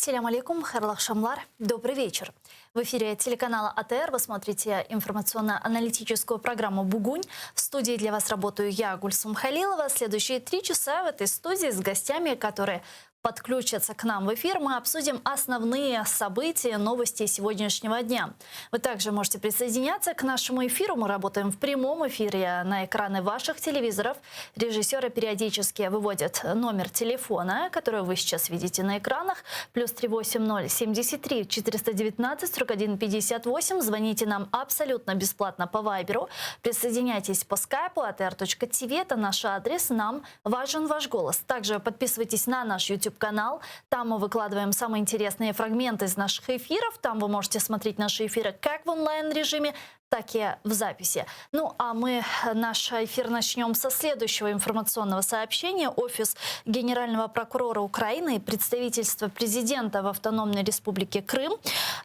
Селям алейкум, хайрлах шамлар. Добрый вечер. В эфире телеканала АТР вы смотрите информационно-аналитическую программу «Бугунь». В студии для вас работаю я, Гульсум Халилова. Следующие 3 часа в этой студии с гостями, которые подключатся к нам в эфир, мы обсудим основные события, новости сегодняшнего дня. Вы также можете присоединяться к нашему эфиру. Мы работаем в прямом эфире на экраны ваших телевизоров. Режиссеры периодически выводят номер телефона, который вы сейчас видите на экранах. +380 73 419 41 58. Звоните нам абсолютно бесплатно по Вайберу. Присоединяйтесь по скайпу atr.tv. Это наш адрес. Нам важен ваш голос. Также подписывайтесь на наш YouTube-канал. Там мы выкладываем самые интересные фрагменты из наших эфиров. Там вы можете смотреть наши эфиры как в онлайн-режиме, так и в записи. Ну, а мы наш эфир начнем со следующего информационного сообщения. Офис Генерального прокурора Украины и представительство президента в Автономной Республике Крым,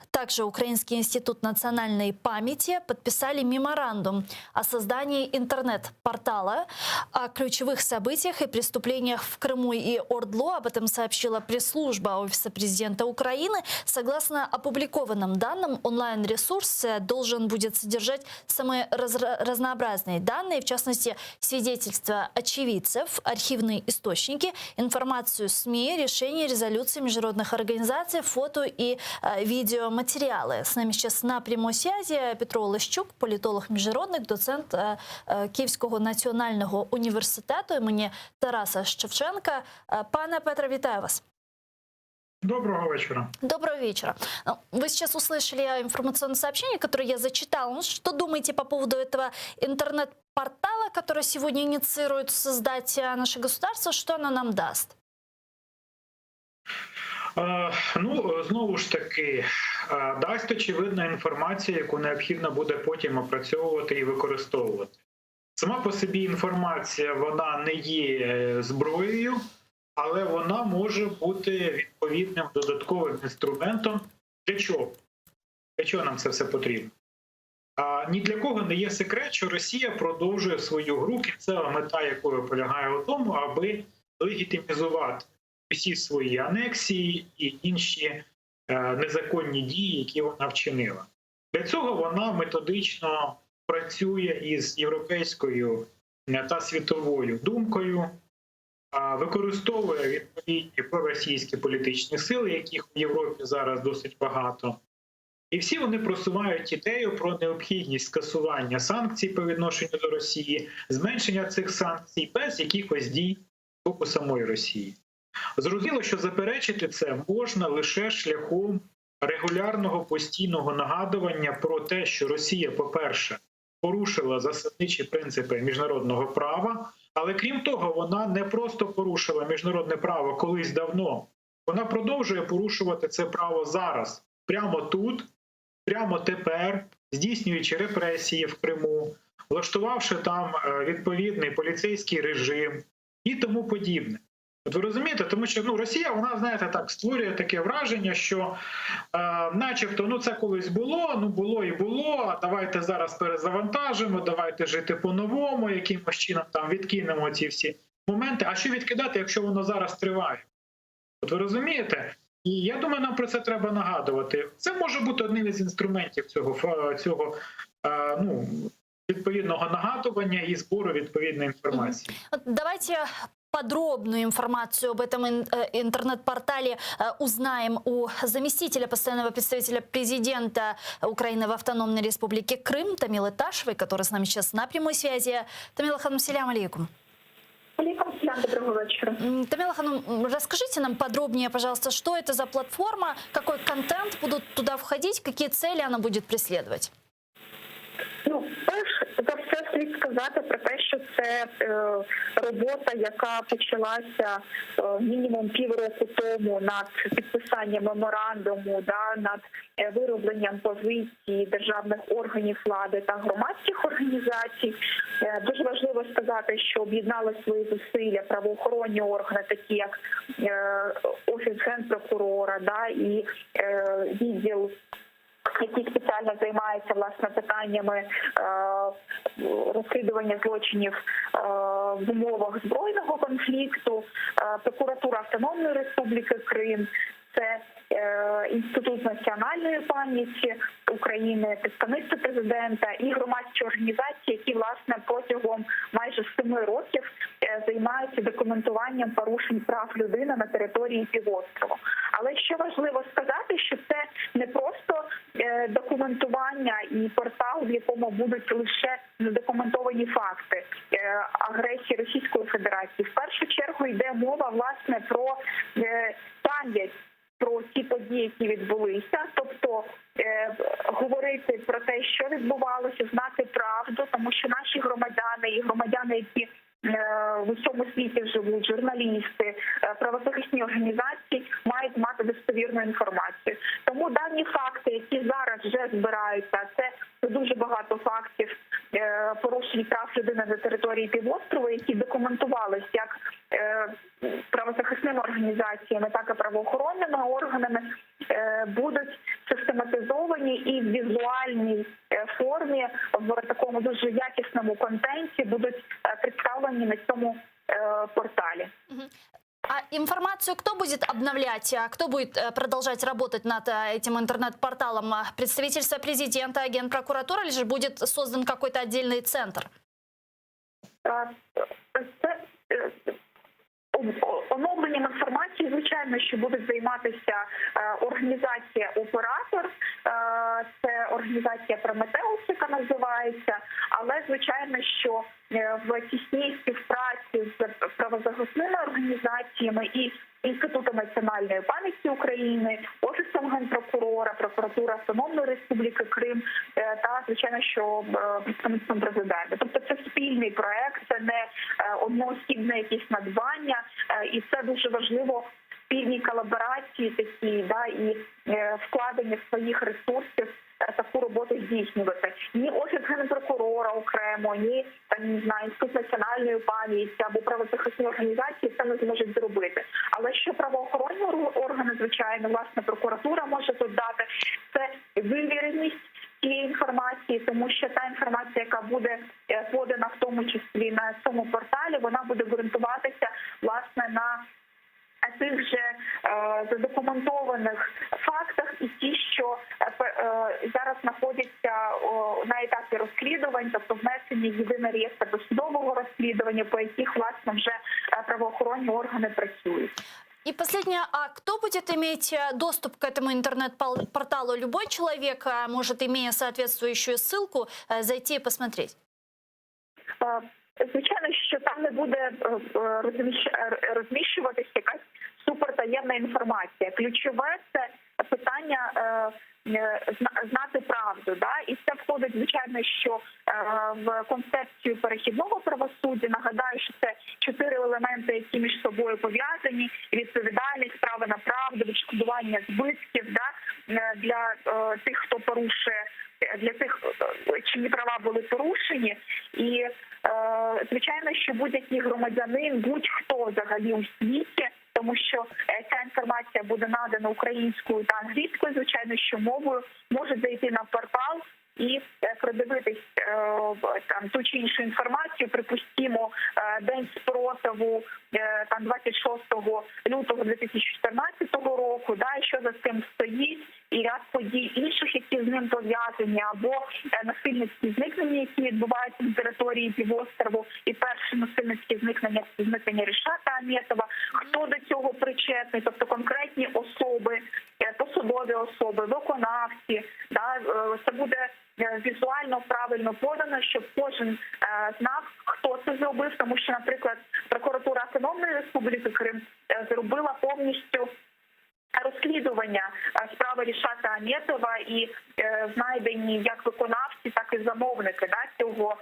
также Украинский институт национальной памяти подписали меморандум о создании интернет-портала о ключевых событиях и преступлениях в Крыму и ОРДЛО. Об этом сообщила пресс-служба Офиса президента Украины. Согласно опубликованным данным, онлайн-ресурс должен будет содержать самые разнообразные данные, в частности, свидетельства очевидцев, архивные источники, информацию СМИ, решения, резолюции международных организаций, фото и видеоматериалы. С нами сейчас на прямой связи Петро Олещук, політолог-міжнародник, доцент Київського національного університету імені Тараса Шевченка. Пане Петро, вітаю вас. Доброго вечера. Доброго вечера. Вы сейчас услышали информационное сообщение, которое я зачитала. Что думаете по поводу этого интернет-портала, который сегодня инициирует создать наше государство? Что оно нам даст? Ну, знову ж таки, дасть очевидна інформація, яку необхідно буде потім опрацьовувати і використовувати. Сама по собі інформація, вона не є зброєю, але вона може бути відповідним додатковим інструментом. Для чого? Для чого нам це все потрібно? Ні для кого не є секрет, що Росія продовжує свою гру, кінцева мета якої полягає у тому, аби легітимізувати усі свої анексії і інші незаконні дії, які вона вчинила. Для цього вона методично працює із європейською та світовою думкою, використовує відповідні проросійські політичні сили, яких в Європі зараз досить багато. І всі вони просувають ідею про необхідність скасування санкцій по відношенню до Росії, зменшення цих санкцій без якихось дій з боку самої Росії. Зрозуміло, що заперечити це можна лише шляхом регулярного постійного нагадування про те, що Росія, по-перше, порушила засадничі принципи міжнародного права, але крім того, вона не просто порушила міжнародне право колись давно, вона продовжує порушувати це право зараз, прямо тут, прямо тепер, здійснюючи репресії в Криму, влаштувавши там відповідний поліцейський режим і тому подібне. От ви розумієте, тому що Росія, вона, знаєте, так, створює таке враження, що начебто, це колись було і було, а давайте зараз перезавантажимо, давайте жити по-новому, якимось чином там відкинемо ці всі моменти. А що відкидати, якщо воно зараз триває? От ви розумієте? І я думаю, нам про це треба нагадувати. Це може бути одним із інструментів цього відповідного нагадування і збору відповідної інформації. Давайте подробную информацию об этом интернет-портале узнаем у заместителя постоянного представителя президента Украины в Автономной Республике Крым Тамилы Ташевой, которая с нами сейчас на прямой связи. Тамила Ханум, селям алейкум. Алейкум селям, доброго вечера. Тамила Ханум, расскажите нам подробнее, пожалуйста, что это за платформа, какой контент будут туда входить, какие цели она будет преследовать? Перш за все слід сказати про те, що це робота, яка почалася мінімум півроку тому над підписанням меморандуму, над виробленням позицій державних органів влади та громадських організацій. Дуже важливо сказати, що об'єднали свої зусилля правоохоронні органи, такі як Офіс Генпрокурора і відділ, який спеціально займається, власне, питаннями розслідування злочинів в умовах збройного конфлікту, прокуратура Автономної Республіки Крим, це Інститут національної пам'яті України, представництво президента і громадські організації, які власне протягом майже 7 років займаються документуванням порушень прав людини на території півострова. Але що важливо сказати, що це не просто документування і портал, в якому будуть лише задокументовані факти агресії Російської Федерації. В першу чергу йде мова власне про пам'ять про ті події, які відбулися, тобто говорити про те, що відбувалося, знати правду, тому що наші громадяни і громадяни, які в усьому світі живуть, журналісти, правозахисні організації мають мати достовірну інформацію. Тому дані факти, які зараз вже збираються, це дуже багато фактів порушень прав людини на території півострова, які документувалися як правозахисними організаціями, так і правоохоронними органами, будуть систематизовані і в візуальній формі, в такому дуже якісному контенті будуть представлені на цьому порталі. А информацию кто будет обновлять? Кто будет продолжать работать над этим интернет-порталом? Представительство президента, Генпрокуратура, или же будет создан какой-то отдельный центр? Оновленням інформації, звичайно, що будуть займатися організація-оператор, це організація Прометеус, яка називається, але, звичайно, що в тісній співпраці з правозахисними організаціями і Інститутом національної пам'яті України, Офісом Генпрокурора, Прокуратура Автономної Республіки Крим та, звичайно, що представництвом президента. Тобто це спільний проект, це не одноосібне якісь надбання, і це дуже важливо в спільній колаборації такі, да, і вкладення своїх ресурсів таку роботу здійснювати. Ні Офіс Генпрокурора окремо, ні не знаю, Інститут національної пам'яті або правозахисні організації це не зможуть зробити. Але що правоохоронні органи, звичайно, власне, прокуратура може тут дати, це вивіреність цієї інформації, тому що та інформація, яка буде подана в тому числі на цьому порталі, вона буде ґрунтуватися, власне, на тих же задокументованих фактах і ті, що зараз знаходяться на етапі розслідувань, тобто внесені в єдиний реєстр досудового розслідування, по яких, власне, вже правоохоронні органи працюють. И последнее, а кто будет иметь доступ к этому интернет-порталу? Любой человек может, имея соответствующую ссылку, зайти и посмотреть? Звичайно, що там не буде розміщуватися якась супертаємна інформація. Ключове – це питання знати правду. Да? І це входить, звичайно, що в концепцію перехідного правосуддя. Нагадаю, що це 4 елементи, які між собою пов'язані. Відповідальність, право на правду, відшкодування збитків, да? Для тих, хто порушує, для тих, чиї права були порушені. І звичайно, що будь-який громадянин, будь-хто взагалі у світі, тому що ця інформація буде надана українською та англійською, звичайно, що мовою, може зайти на портал і продивитись там ту чи іншу інформацію. Припустимо, День спротиву там 26 лютого 2014 року, да, і що за цим стоїть, і ряд подій інших, які з ним пов'язані, або насильницькі зникнення, які відбуваються на території півострову, і перше насильницьке зникнення Ришата Аметова, хто до цього причетний, тобто конкретні особи, посадові особи, виконавці, да, це буде візуально правильно подано, щоб кожен знав, хто це зробив, тому що, наприклад, прокуратура Автономної Республіки Крим зробила повністю розслідування справи Ришата Аметова і знайдені як виконавці, так і замовники, да, цього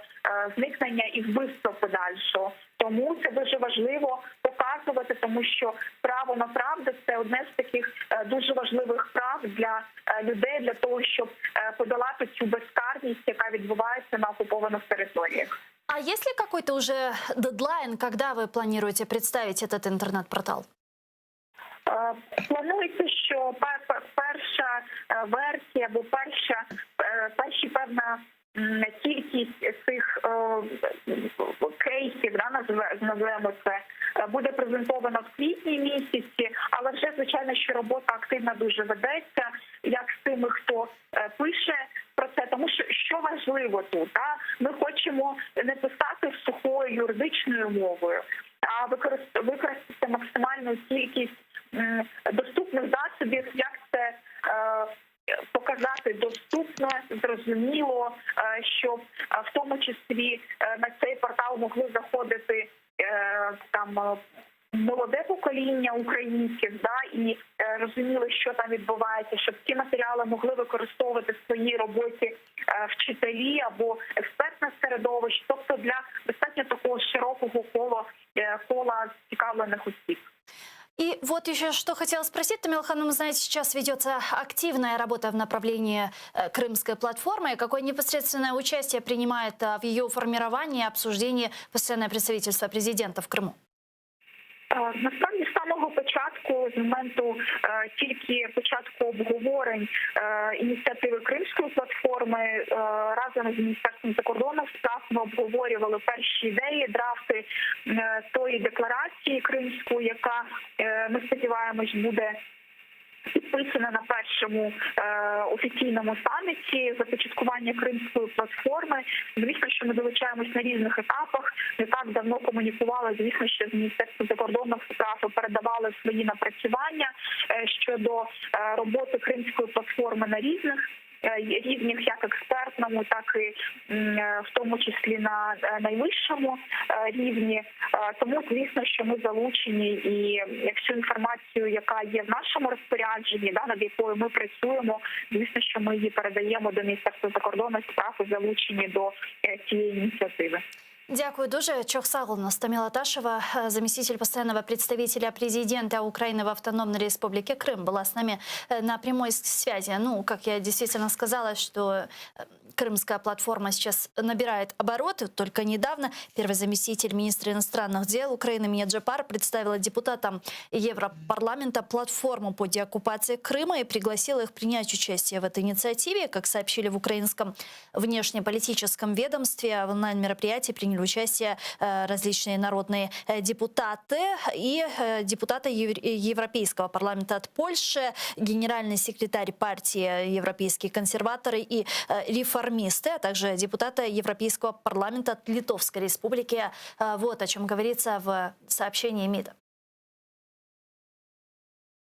зникнення і вбивства подальшого. Тому це дуже важливо показувати, тому що право на правду – це одне з таких дуже важливих прав для людей, для того, щоб подолати цю безкарність, яка відбувається на окупованих територіях. А есть ли какой-то уже дедлайн, когда вы планируете представить этот интернет-портал? Планується, що перша версія або перші певна кількість цих кейсів, да, називаємо це, буде презентована в квітні місяці, але вже, звичайно, що що робота активна дуже ведеться, як з тими, хто пише про це, тому що важливо тут, ми хочемо не писати сухою юридичною мовою, а використати максимальну кількість доступних засобів, як це показати доступно, зрозуміло, щоб в тому числі на цей портал могли заходити там молоде покоління українців, і розуміли, що там відбувається, щоб ці матеріали могли використовувати в своїй роботі вчителі або експертне середовище, тобто для достатньо такого широкого кола цікавлених осіб. И вот еще что хотела спросить, Тамила Ханум, знаете, сейчас ведется активная работа в направлении Крымской платформы. Какое непосредственное участие принимает в ее формировании и обсуждении постоянное представительство президента в Крыму? Насправді з самого початку, з моменту тільки початку обговорень ініціативи Кримської платформи, разом з Міністерством закордонних справ ми обговорювали перші ідеї, драфти тої декларації кримської, яка, ми сподіваємось, буде підписана на першому офіційному саміті започаткування Кримської платформи. Звісно, що ми долучаємось на різних етапах. Не так давно комунікували, звісно, що з Міністерством закордонних справ передавали свої напрацювання щодо роботи Кримської платформи на рівнях, як експертному, так і в тому числі на найвищому рівні. Тому, звісно, що ми залучені, і всю інформацію, яка є в нашому розпорядженні, над якою ми працюємо, звісно, що ми її передаємо до Міністерства закордонних справ і залучені до цієї ініціативи. Дякую дуже. Чохсагл у нас Тамила Ташева, заместитель постоянного представителя президента Украины в Автономной Республике Крым, была с нами на прямой связи. Ну, как я действительно сказала, что Крымская платформа сейчас набирает обороты. Только недавно первый заместитель министра иностранных дел Украины Мия Джапар представила депутатам Европарламента платформу по деоккупации Крыма и пригласила их принять участие в этой инициативе. Как сообщили в украинском внешнеполитическом ведомстве, в онлайн-мероприятии приняли участие различные народные депутаты и депутаты Европейского парламента от Польши, генеральный секретарь партии «Европейские консерваторы» и реформисты, а также депутаты Европейского парламента от Литовской Республики. Вот о чем говорится в сообщении МИДа.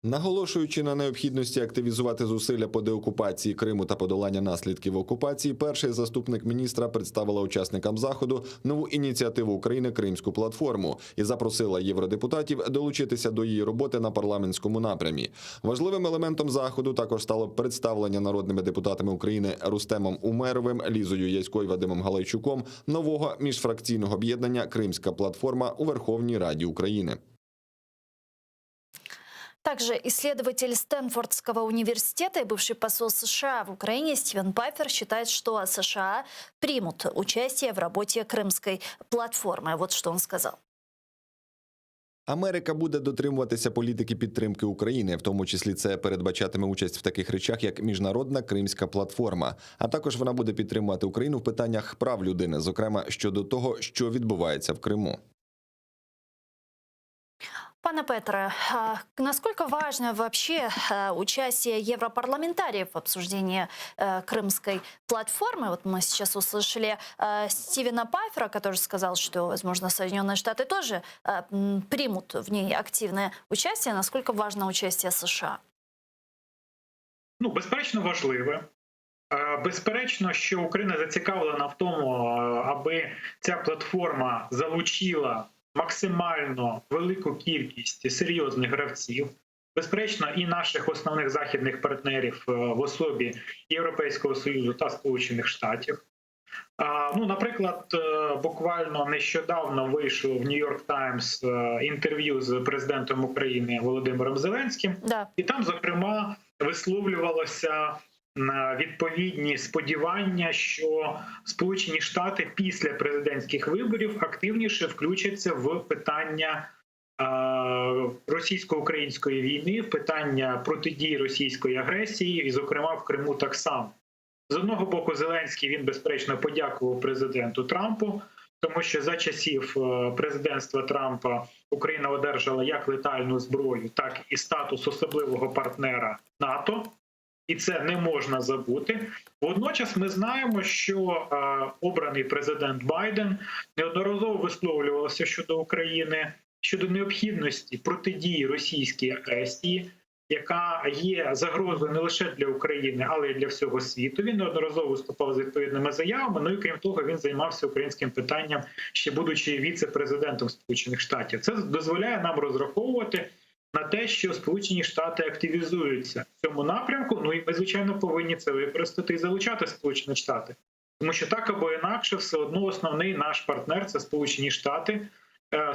Наголошуючи на необхідності активізувати зусилля по деокупації Криму та подолання наслідків окупації, перший заступник міністра представила учасникам заходу нову ініціативу України «Кримську платформу» і запросила євродепутатів долучитися до її роботи на парламентському напрямі. Важливим елементом заходу також стало представлення народними депутатами України Рустемом Умеровим, Лізою Ясько і Вадимом Галайчуком нового міжфракційного об'єднання «Кримська платформа» у Верховній Раді України. Также исследователь Стэнфордского университета и бывший посол США в Украине Стивен Пайфер считает, что США примут участие в работе Крымской платформы. Вот что он сказал. Америка буде дотримуватися політики підтримки України, в тому числі це передбачатиме участь в таких речах, як Міжнародна Кримська платформа. А також вона буде підтримувати Україну в питаннях прав людини, зокрема щодо того, що відбувається в Криму. Пане Петре, насколько важно вообще участие европарламентариев в обсуждении Крымской платформы? Вот мы сейчас услышали Стивена Пайфера, который сказал, что, возможно, Соединенные Штаты тоже примут в ней активное участие. Насколько важно участие США? Безперечно, важливе. Безперечно, що Україна зацікавлена в тому, аби ця платформа залучила максимально велику кількість серйозних гравців. Безперечно, і наших основних західних партнерів в особі Європейського Союзу та Сполучених Штатів. Наприклад, буквально нещодавно вийшло в Нью-Йорк Таймс інтерв'ю з президентом України Володимиром Зеленським. Да. І там, зокрема, висловлювалося відповідні сподівання, що Сполучені Штати після президентських виборів активніше включаться в питання російсько-української війни, в питання протидії російської агресії, і, зокрема, в Криму так само. З одного боку, Зеленський, він, безперечно, подякував президенту Трампу, тому що за часів президентства Трампа Україна одержала як летальну зброю, так і статус особливого партнера НАТО. І це не можна забути. Водночас ми знаємо, що обраний президент Байден неодноразово висловлювався щодо України, щодо необхідності протидії російській агресії, яка є загрозою не лише для України, але й для всього світу. Він неодноразово виступав з відповідними заявами. Ну і крім того, він займався українським питанням, ще будучи віце-президентом Сполучених Штатів. Це дозволяє нам розраховувати на те, що Сполучені Штати активізуються в цьому напрямку. Ну і ми, звичайно, повинні це використати і залучати Сполучені Штати. Тому що так або інакше, все одно основний наш партнер – це Сполучені Штати.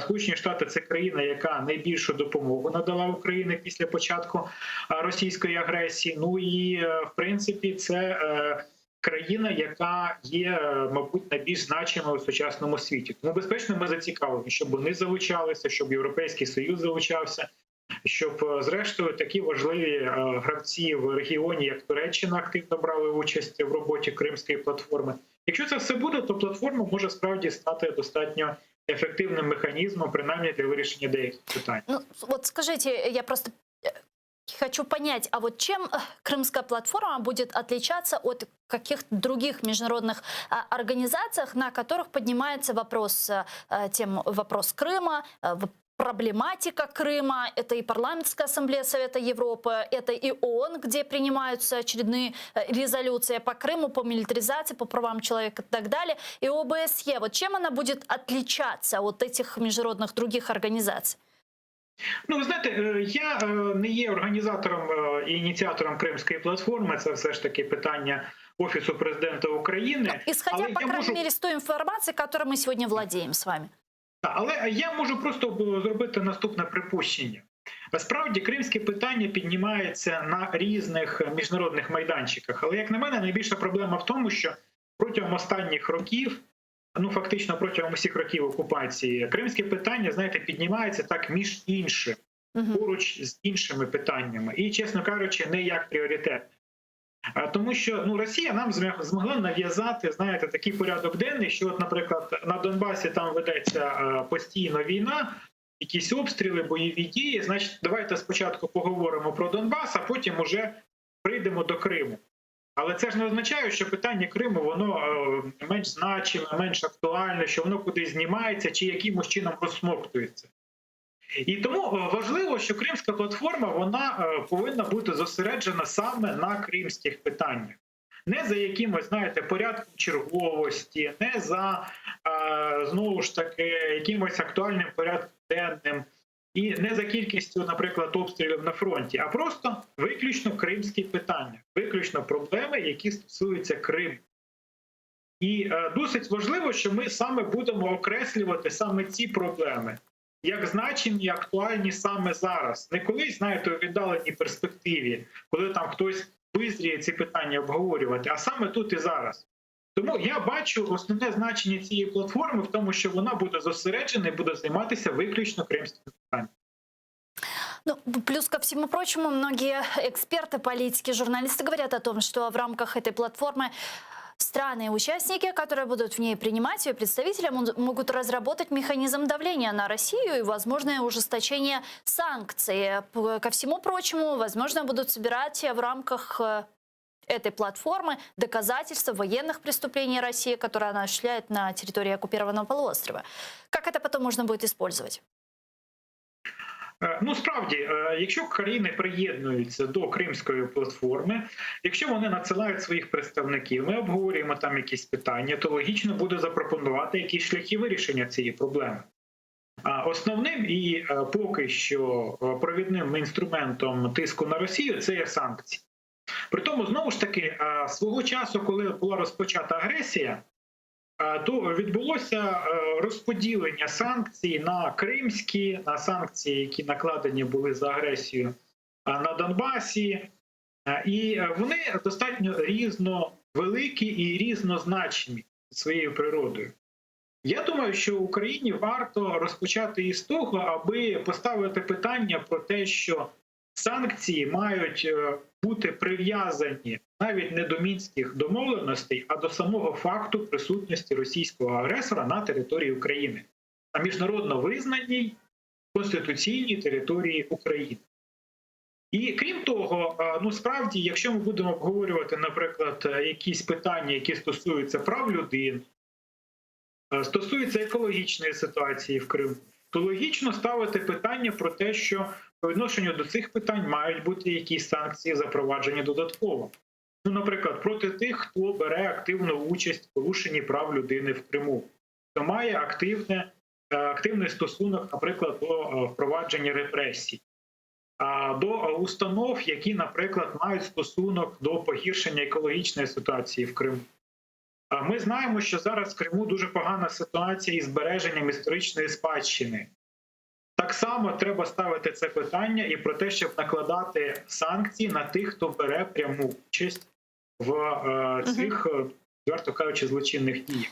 Сполучені Штати – це країна, яка найбільшу допомогу надала Україні після початку російської агресії. Ну і, в принципі, це країна, яка є, мабуть, найбільш значимою у сучасному світі. Тому, безпечно, ми зацікавлені, щоб вони залучалися, щоб Європейський Союз залучався, щоб, зрештою, такі важливі гравці в регіоні, як Туреччина, активно брали участь в роботі Кримської платформи. Якщо це все буде, то платформа може справді стати достатньо ефективным механизмом, принаймні для вирішення деяких питань. Ну, вот скажите, я просто хочу понять, а вот чем Крымская платформа будет отличаться от каких-то других международных организаций, на которых поднимается вопрос Крыма, проблематика Крыма, это и Парламентская ассамблея Совета Европы, это и ООН, где принимаются очередные резолюции по Крыму, по милитаризации, по правам человека и так далее, и ОБСЕ. Вот чем она будет отличаться от этих международных других организаций? Ну, ви знаєте, я не є організатором і ініціатором Кримської платформи, це все ж таки питання Офісу президента України. Исходя, по крайней мере, с той информации, которой мы сегодня владеем с вами. Але я можу просто зробити наступне припущення. Насправді, кримське питання піднімається на різних міжнародних майданчиках. Але, як на мене, найбільша проблема в тому, що протягом останніх років, ну фактично протягом усіх років окупації, кримське питання, знаєте, піднімається так між іншим, поруч з іншими питаннями. І, чесно кажучи, не як пріоритет. Тому що Росія нам змогла нав'язати, знаєте, такий порядок денний, що, от, наприклад, на Донбасі там ведеться постійно війна, якісь обстріли, бойові дії, значить, давайте спочатку поговоримо про Донбас, а потім уже прийдемо до Криму. Але це ж не означає, що питання Криму, воно менш значиме, менш актуальне, що воно кудись знімається чи якимось чином розсмоктується. І тому важливо, що Кримська платформа, вона повинна бути зосереджена саме на кримських питаннях. Не за якимось, знаєте, порядком черговості, не за, знову ж таки, якимось актуальним порядком денним, і не за кількістю, наприклад, обстрілів на фронті, а просто виключно кримські питання, виключно проблеми, які стосуються Криму. І досить важливо, що ми саме будемо окреслювати саме ці проблеми, як значимі, актуальні саме зараз. Не колись, знаєте, у віддаленій перспективі, коли там хтось визріє ці питання обговорювати, а саме тут і зараз. Тому я бачу основне значення цієї платформи в тому, що вона буде зосереджена і буде займатися виключно кримськими питаннями. Ну, плюс ко всему прочему, многие эксперты, политики, журналисты говорят о том, что в рамках этой платформы страны-участники, которые будут в ней принимать, ее представители могут разработать механизм давления на Россию и возможное ужесточение санкций. Ко всему прочему, возможно, будут собирать в рамках этой платформы доказательства военных преступлений России, которые она осуществляет на территории оккупированного полуострова. Как это потом можно будет использовать? Ну, справді, якщо країни приєднуються до Кримської платформи, якщо вони надсилають своїх представників, ми обговорюємо там якісь питання, то логічно буде запропонувати якісь шляхи вирішення цієї проблеми. Основним і поки що провідним інструментом тиску на Росію – це є санкції. Притому, знову ж таки, свого часу, коли була розпочата агресія, то відбулося розподілення санкцій на кримські, на санкції, які накладені були за агресію на Донбасі. І вони достатньо різновеликі і різнозначні своєю природою. Я думаю, що Україні варто розпочати із того, аби поставити питання про те, що санкції мають бути прив'язані навіть не до мінських домовленостей, а до самого факту присутності російського агресора на території України. На міжнародно визнаній конституційній території України. І крім того, ну справді, якщо ми будемо обговорювати, наприклад, якісь питання, які стосуються прав людини, стосуються екологічної ситуації в Криму, то логічно ставити питання про те, що по відношенню до цих питань мають бути якісь санкції запроваджені додатково. Ну, наприклад, проти тих, хто бере активну участь в порушенні прав людини в Криму, хто має активний стосунок, наприклад, до впровадження репресій, до установ, які, наприклад, мають стосунок до погіршення екологічної ситуації в Криму. Ми знаємо, що зараз в Криму дуже погана ситуація із збереженням історичної спадщини. Так само треба ставити це питання і про те, щоб накладати санкції на тих, хто бере пряму участь в цих, відверто кажучи, злочинних діях.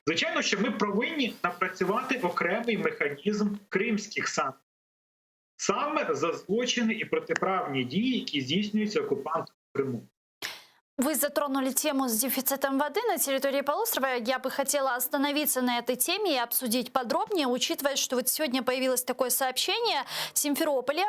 Звичайно, що ми повинні напрацювати окремий механізм кримських санкцій. Саме за злочини і протиправні дії, які здійснюються окупантом в Криму. Вы затронули тему с дефицитом воды на территории полуострова. Я бы хотела остановиться на этой теме и обсудить подробнее, учитывая, что вот сегодня появилось такое сообщение. В Симферополе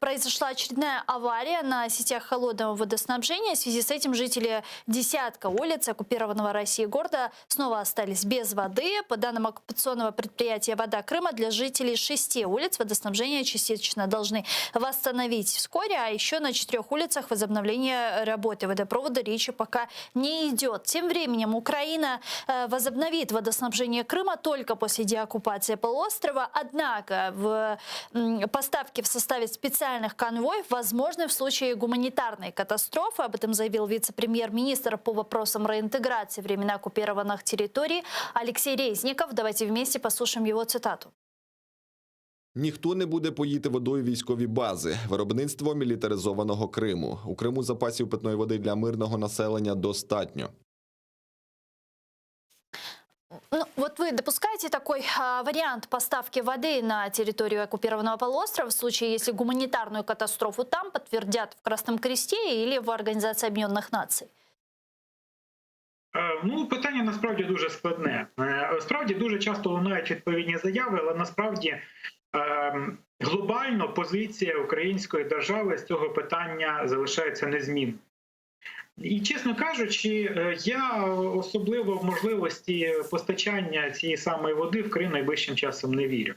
произошла очередная авария на сетях холодного водоснабжения. В связи с этим жители десятка улиц оккупированного Россией города снова остались без воды. По данным оккупационного предприятия «Вода Крыма», для жителей 6 улиц водоснабжение частично должны восстановить вскоре, а еще на 4 улицах возобновление работы водопровода речи пока не идет. Тем временем Украина возобновит водоснабжение Крыма только после деоккупации полуострова. Однако поставки в составе специальных конвоев возможны в случае гуманитарной катастрофы. Об этом заявил вице-премьер-министр по вопросам реинтеграции временно оккупированных территорий Алексей Резников. Давайте вместе послушаем его цитату. Ніхто не буде поїти водою військові бази. Виробництво мілітаризованого Криму. У Криму запасів питної води для мирного населення достатньо. Ну, вот вы допускаете такой вариант поставки воды на территорию оккупированного полуострова в случае, если гуманитарную катастрофу там подтвердят в Красном Кресте или в Организации Объединенных Наций? Ну, питання насправді дуже складне. Справді дуже часто лунають відповідні заяви, але насправді глобально позиція української держави з цього питання залишається незмінною. І, чесно кажучи, я особливо в можливості постачання цієї самої води в Крим найближчим часом не вірю.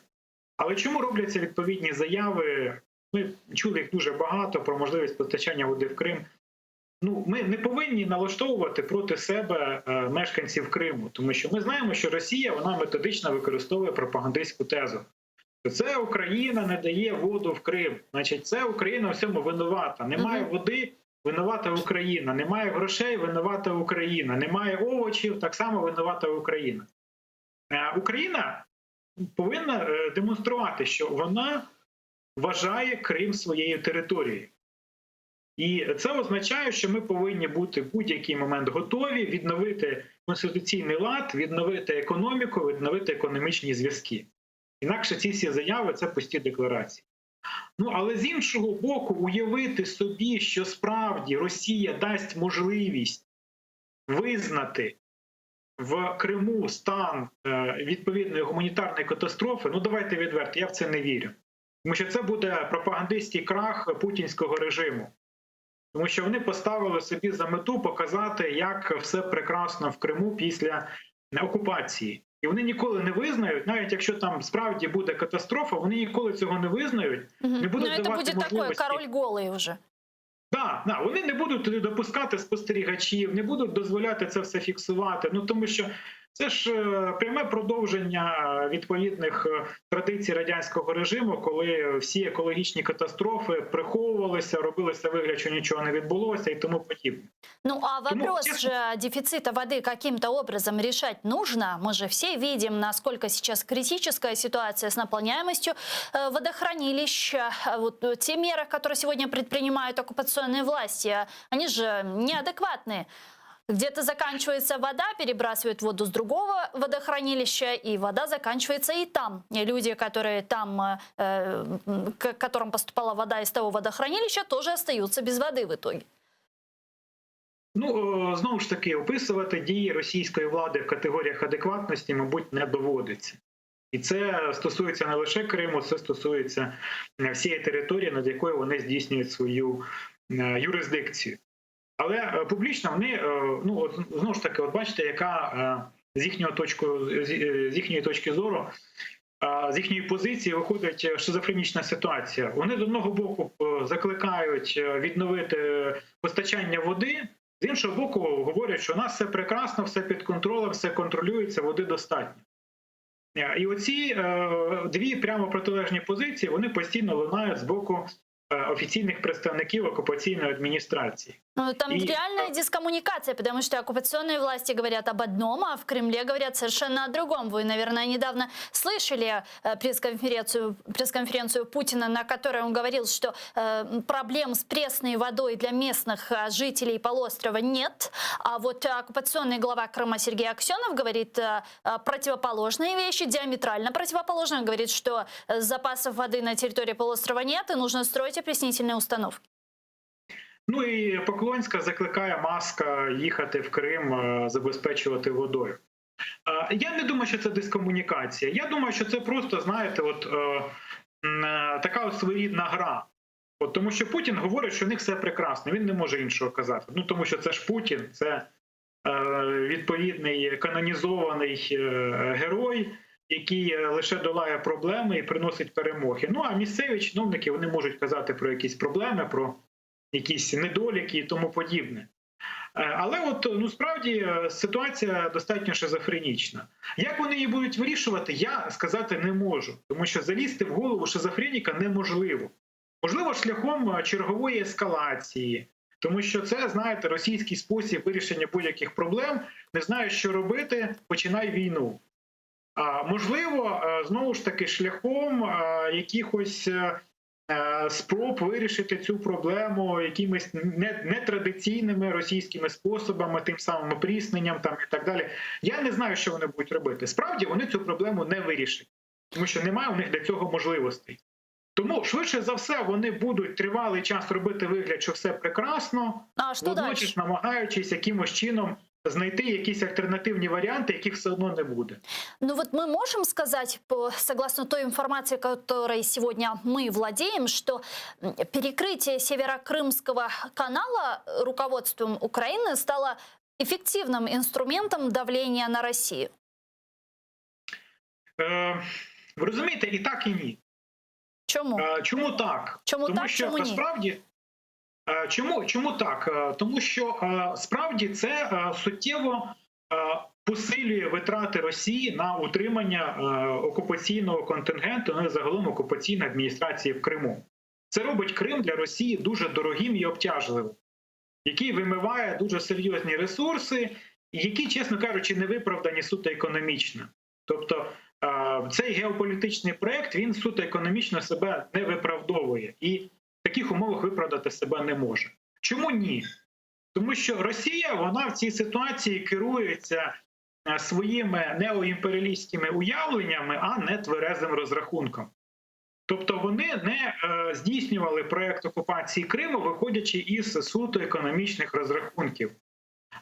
Але чому робляться відповідні заяви? Ми чули їх дуже багато про можливість постачання води в Крим. Ну, ми не повинні налаштовувати проти себе мешканців Криму, тому що ми знаємо, що Росія, вона методично використовує пропагандистську тезу. Це Україна не дає воду в Крим, значить це Україна у всьому винувата. Немає води – винувата Україна, немає грошей – винувата Україна, немає овочів – так само винувата Україна. Україна повинна демонструвати, що вона вважає Крим своєю територією. І це означає, що ми повинні бути в будь-який момент готові відновити конституційний лад, відновити економіку, відновити економічні зв'язки. Інакше ці всі заяви – це пусті декларації. Ну, але з іншого боку, уявити собі, що справді Росія дасть можливість визнати в Криму стан відповідної гуманітарної катастрофи, ну давайте відверто, я в це не вірю. Тому що це буде пропагандистський крах путінського режиму. Тому що вони поставили собі за мету показати, як все прекрасно в Криму після окупації. І вони ніколи не визнають, навіть якщо там справді буде катастрофа, вони ніколи цього не визнають, не будуть давати можливості. Це буде такий король голий вже. Так, вони не будуть допускати спостерігачів, не будуть дозволяти це все фіксувати. Ну тому що це ж пряме продовження відповідних традицій радянського режиму, коли всі екологічні катастрофи приховувалися, робилося вигляд, що нічого не відбулося і тому подібне. Ну а вопрос же дефицита воды каким-то образом решать нужно. Мы же все видим, насколько сейчас критическая ситуация с наполняемостью водохранилищ. Вот те меры, которые сегодня предпринимают оккупационные власти, они же неадекватные. Где-то заканчивается вода, перебрасывают воду с другого водохранилища, и вода заканчивается и там. И люди, которые там, к которым поступала вода из того водохранилища, тоже остаются без воды в итоге. Ну, знову ж таки, описувати дії російської влади в категоріях адекватності, мабуть, не доводиться. І це стосується не лише Криму, це стосується всієї території, над якою вони здійснюють свою юрисдикцію. Але публічно вони, знову ж таки, от бачите, яка з їхньої точки зору, з їхньої позиції виходить шизофренічна ситуація. Вони з одного боку закликають відновити постачання води, з іншого боку говорять, що у нас все прекрасно, все під контролем, все контролюється, води достатньо. І оці дві прямо протилежні позиції, вони постійно лунають з боку офіційних представників оккупаційної адміністрації. Ну, там реальная дискоммуникация, потому что оккупационные власти говорят об одном, а в Кремле говорят совершенно о другом. Вы, наверное, недавно слышали пресс-конференцию Путина, на которой он говорил, что проблем с пресной водой для местных жителей полуострова нет. А вот оккупационный глава Крыма Сергей Аксенов говорит противоположные вещи, диаметрально противоположные. Он говорит, что запасов воды на территории полуострова нет и нужно строить опреснительные установки. Ну і Поклонська закликає Маска їхати в Крим, забезпечувати водою. Я не думаю, що це дискомунікація. Я думаю, що це просто, знаєте, така своєрідна гра. Тому що Путін говорить, що в них все прекрасно, він не може іншого казати. Ну тому що це ж Путін, це відповідний канонізований герой, який лише долає проблеми і приносить перемоги. Ну а місцеві чиновники, вони можуть казати про якісь проблеми, про якісь недоліки і тому подібне. Але справді ситуація достатньо шизофренічна. Як вони її будуть вирішувати, я сказати не можу. Тому що залізти в голову шизофреніка неможливо. Можливо, шляхом чергової ескалації. Тому що це, знаєте, російський спосіб вирішення будь-яких проблем. Не знаю, що робити, починай війну. Можливо, знову ж таки, шляхом якихось спроб вирішити цю проблему якимись нетрадиційними російськими способами, тим самим опрісненням і так далі. Я не знаю, що вони будуть робити. Справді, вони цю проблему не вирішать, тому що немає у них для цього можливостей. Тому, швидше за все, вони будуть тривалий час робити вигляд, що все прекрасно, водночас намагаючись якимось чином знайти якісь альтернативні варіанти, яких все одно не буде. Ну вот мы можем сказать, согласно той информации, которой сегодня мы владеем, что перекрытие Северокрымского канала руководством Украины стало эффективным инструментом давления на Россию? Ви розумієте, і так, і ні. Чому? Чому так? Чому Тому так, що чому ні? насправді Чому так? Тому що справді це суттєво посилює витрати Росії на утримання окупаційного контингенту, ну і загалом окупаційної адміністрації в Криму. Це робить Крим для Росії дуже дорогим і обтяжливим, який вимиває дуже серйозні ресурси, які, чесно кажучи, не виправдані суто економічно. Тобто цей геополітичний проєкт, він суто економічно себе не виправдовує. І в таких умовах виправдати себе не може. Чому ні? Тому що Росія, вона в цій ситуації керується своїми неоімперіалістськими уявленнями, а не тверезим розрахунком. Тобто вони не здійснювали проєкт окупації Криму, виходячи із суто економічних розрахунків.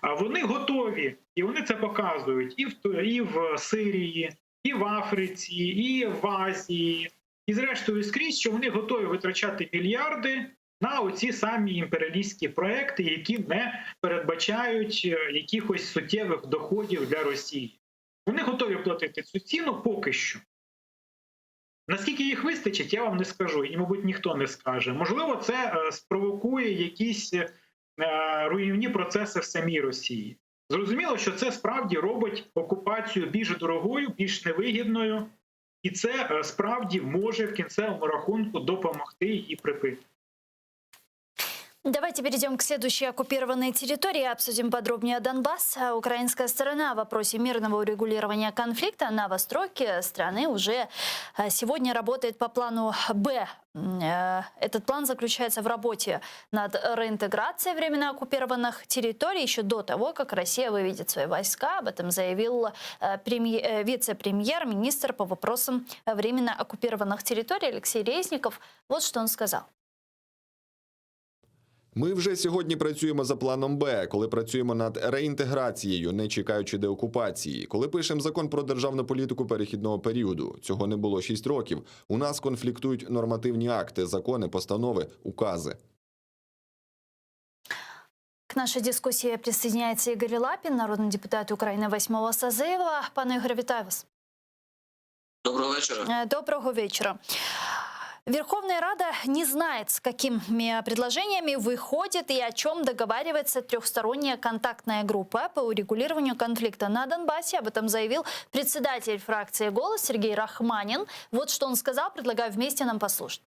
А вони готові, і вони це показують і в Сирії, і в Африці, і в Азії, і зрештою скрізь, що вони готові витрачати мільярди на оці самі імперіалістські проекти, які не передбачають якихось суттєвих доходів для Росії. Вони готові платити цю ціну поки що. Наскільки їх вистачить, я вам не скажу, і, мабуть, ніхто не скаже. Можливо, це спровокує якісь руйнівні процеси в самій Росії. Зрозуміло, що це справді робить окупацію більш дорогою, більш невигідною, і це справді може в кінцевому рахунку допомогти її припинити. Давайте перейдем к следующей оккупированной территории, обсудим подробнее Донбасс. Украинская сторона в вопросе мирного урегулирования конфликта на востоке страны уже сегодня работает по плану «Б». Этот план заключается в работе над реинтеграцией временно оккупированных территорий еще до того, как Россия выведет свои войска. Об этом заявил вице-премьер, министр по вопросам временно оккупированных территорий Алексей Резников. Вот что он сказал. Ми вже сьогодні працюємо за планом Б, коли працюємо над реінтеграцією, не чекаючи деокупації. Коли пишемо закон про державну політику перехідного періоду. Цього не було 6 років. У нас конфліктують нормативні акти, закони, постанови, укази. К нашей дискуссии присоединяется Игорь Лапин, народный депутат Украины 8-го созыва. Пане Ігоре, вітаю вас. Доброго вечора. Доброго вечера. Верховная Рада не знает, с какими предложениями выходит и о чем договаривается трехсторонняя контактная группа по урегулированию конфликта на Донбассе. Об этом заявил председатель фракции «Голос» Сергей Рахманин. Вот что он сказал, предлагаю вместе нам послушать.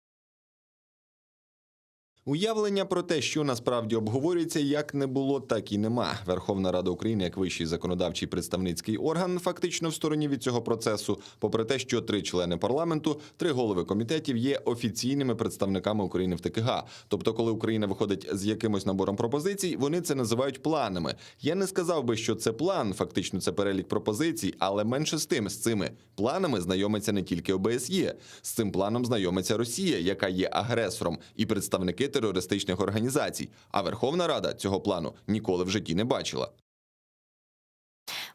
Уявлення про те, що насправді обговорюється, як не було, так і нема. Верховна Рада України, як вищий законодавчий представницький орган, фактично в стороні від цього процесу, попри те, що 3 члени парламенту, 3 голови комітетів є офіційними представниками України в ТКГ. Тобто, коли Україна виходить з якимось набором пропозицій, вони це називають планами. Я не сказав би, що це план, фактично це перелік пропозицій, але менше з тим, з цими планами знайомиться не тільки ОБСЄ. З цим планом знайомиться Росія, яка є агресором, і представники терористичних організацій. А Верховна Рада цього плану ніколи в житті не бачила.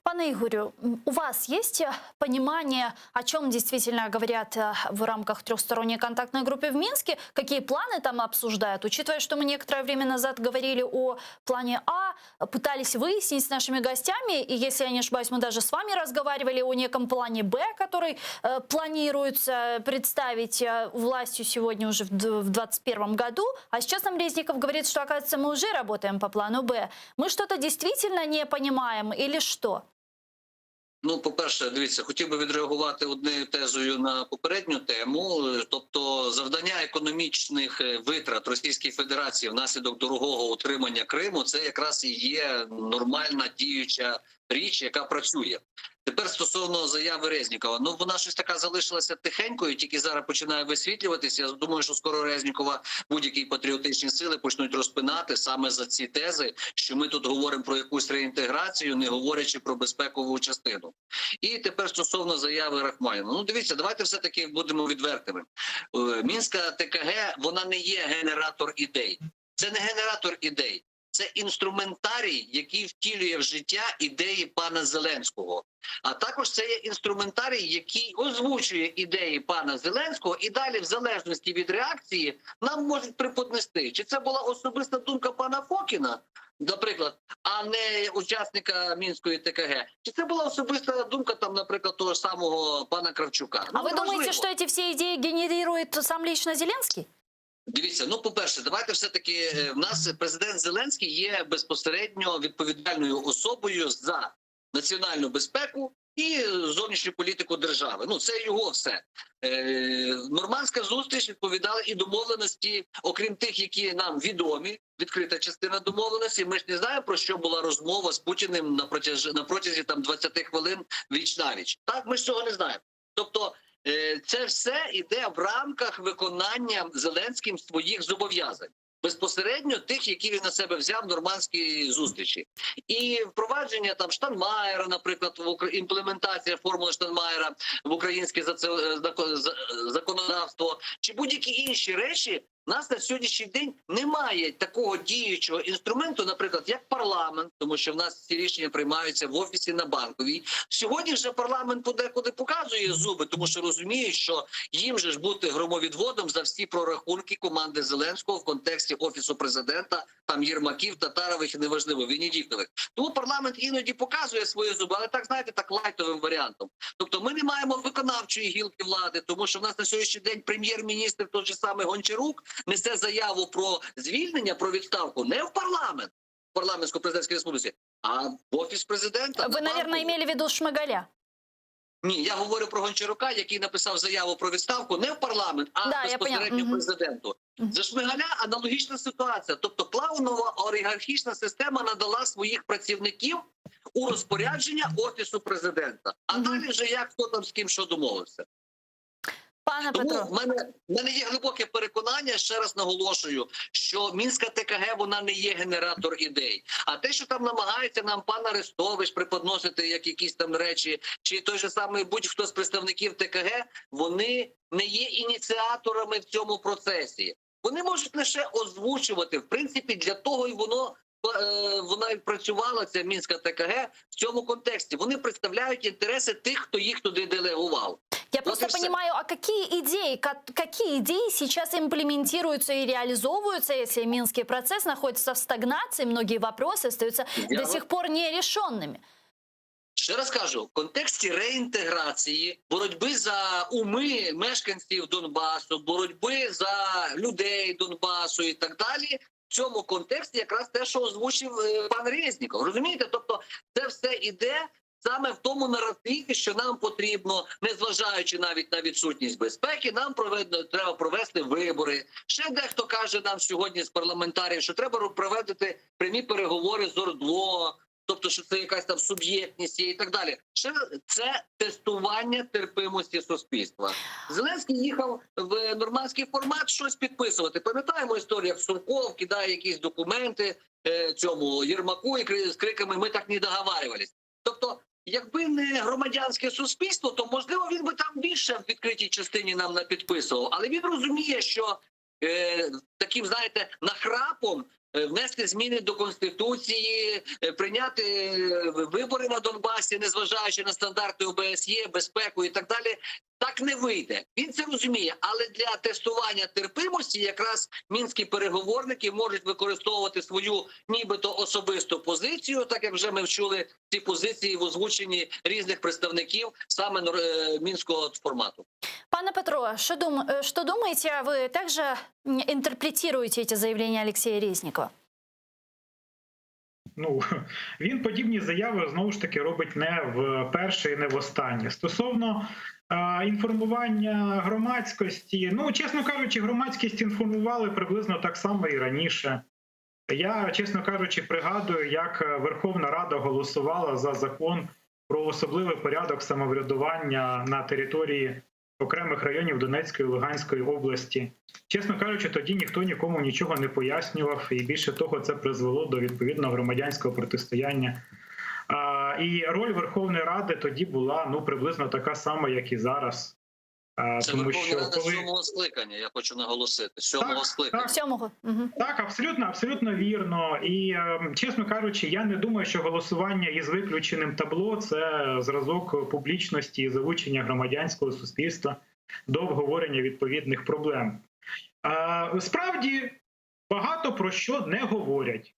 Пане Игорю, у вас есть понимание, о чем действительно говорят в рамках трехсторонней контактной группы в Минске? Какие планы там обсуждают? Учитывая, что мы некоторое время назад говорили о плане А, пытались выяснить с нашими гостями, и, если я не ошибаюсь, мы даже с вами разговаривали о неком плане Б, который планируется представить властью сегодня уже в 2021 году. А сейчас нам Резников говорит, что, оказывается, мы уже работаем по плану Б. Мы что-то действительно не понимаем или что? Ну, по-перше, дивіться, хотів би відреагувати однією тезою на попередню тему. Тобто, завдання економічних витрат Російської Федерації внаслідок дорогого утримання Криму – це якраз і є нормальна діюча річ, яка працює. Тепер стосовно заяви Резнікова. Ну, вона щось така залишилася тихенькою, тільки зараз починає висвітлюватися. Я думаю, що скоро Резнікова будь-які патріотичні сили почнуть розпинати саме за ці тези, що ми тут говоримо про якусь реінтеграцію, не говорячи про безпекову частину. І тепер стосовно заяви Рахманіна. Ну, дивіться, давайте все-таки будемо відвертими. Мінська ТКГ, вона не є генератор ідей. Це не генератор ідей. Це інструментарій, який втілює в життя ідеї пана Зеленського. А також це є інструментарій, який озвучує ідеї пана Зеленського і далі, в залежності від реакції, нам можуть приподнести. Чи це була особиста думка пана Фокіна, наприклад, а не учасника Мінської ТКГ? Чи це була особиста думка, там, наприклад, того ж самого пана Кравчука? А ви думаєте, що ці всі ідеї генерує сам лично Зеленський? Дивіться, ну, по-перше, давайте все-таки, в нас президент Зеленський є безпосередньо відповідальною особою за національну безпеку і зовнішню політику держави. Ну, це його все. Нормандська зустріч відповідала і домовленості, окрім тих, які нам відомі, відкрита частина домовленості. Ми ж не знаємо, про що була розмова з Путіним на протязі там 20 хвилин віч-навіч. Так, ми ж цього не знаємо. Тобто, це все йде в рамках виконання Зеленським своїх зобов'язань. Безпосередньо тих, які він на себе взяв в нормандській зустрічі. І впровадження там Штайнмаєра, наприклад, імплементація формули Штайнмаєра в українське законодавство, чи будь-які інші речі, у нас на сьогоднішній день немає такого діючого інструменту, наприклад, як парламент, тому що в нас ці рішення приймаються в офісі на Банковій. Сьогодні вже парламент подекуди показує зуби, тому що розуміють, що їм же ж бути громовідводом за всі прорахунки команди Зеленського в контексті Офісу Президента, там Єрмаків, Татарових, неважливо, Венедіктових. Тому парламент іноді показує свої зуби, але так, знаєте, так лайтовим варіантом. Тобто ми не маємо виконавчої гілки влади, тому що в нас на сьогоднішній день прем'єр-міністр, той же самий Гончарук, несе заяву про звільнення, про відставку не в парламент, в парламентсько-президентській республіці, а в Офіс Президента. Ви, мабуть, имели в виду Шмигаля? Ні, я говорю про Гончарука, який написав заяву про відставку не в парламент, а безпосередньо президенту. За Шмигаля аналогічна ситуація. Тобто клоунова олігархічна система надала своїх працівників у розпорядження Офісу Президента. А далі вже як хто там з ким що домовився. Пане Тому Петро, в мене є глибоке переконання, ще раз наголошую, що Мінська ТКГ, вона не є генератор ідей. А те, що там намагається нам пан Арестович преподносити як якісь там речі, чи той же самий будь-хто з представників ТКГ, вони не є ініціаторами в цьому процесі. Вони можуть лише озвучувати, в принципі, для того і вона і працювала, ця Мінська ТКГ, в цьому контексті. Вони представляють інтереси тих, хто їх туди делегував. Я просто понимаю, а какие идеи сейчас имплементируются и реализовываются, если Минский процесс находится в стагнации, многие вопросы остаются до сих пор нерешенными? Ще раз кажу, в контексті реінтеграції, боротьби за уми мешканців Донбасу, боротьби за людей Донбасу і так далі, в цьому контексті якраз те, що озвучив пан Резніков. Розумієте? Тобто це все іде саме в тому наративі, що нам потрібно, незважаючи навіть на відсутність безпеки, нам треба провести вибори. Ще дехто каже нам сьогодні з парламентарів, що треба проводити прямі переговори з ОРДЛО, тобто, що це якась там суб'єктність і так далі. Ще це тестування терпимості суспільства. Зеленський їхав в нормандський формат щось підписувати. Пам'ятаємо історію, як Сурков кидає якісь документи цьому Єрмаку і з криками «ми так не договарювались». Тобто, якби не громадянське суспільство, то, можливо, він би там більше в відкритій частині нам напідписував. Але він розуміє, що таким, знаєте, нахрапом внести зміни до Конституції, прийняти вибори на Донбасі, незважаючи на стандарти ОБСЄ, безпеку і так далі, так не вийде. Він це розуміє, але для тестування терпимості якраз мінські переговорники можуть використовувати свою нібито особисту позицію, так як вже ми вчули ці позиції в озвученні різних представників саме мінського формату. Пане Петро, что думаете, вы также интерпретируете эти заявления Алексея Резникова? Ну, він подібні заяви, знову ж таки, робить не в перше і не в останнє. Стосовно інформування громадськості, ну, чесно кажучи, громадськість інформували приблизно так само і раніше. Я, чесно кажучи, пригадую, як Верховна Рада голосувала за закон про особливий порядок самоврядування на території окремих районів Донецької і Луганської області. Чесно кажучи, тоді ніхто нікому нічого не пояснював, і більше того, це призвело до відповідного громадянського протистояння. І роль Верховної Ради тоді була, ну, приблизно така сама, як і зараз. Це Тому Верховна що Рада сьомого скликання, я хочу наголосити. Сьомого скликання. Сьомого. Угу. Так, абсолютно вірно. І, чесно кажучи, я не думаю, що голосування із виключеним табло – це зразок публічності і залучення громадянського суспільства до обговорення відповідних проблем. Справді, багато про що не говорять.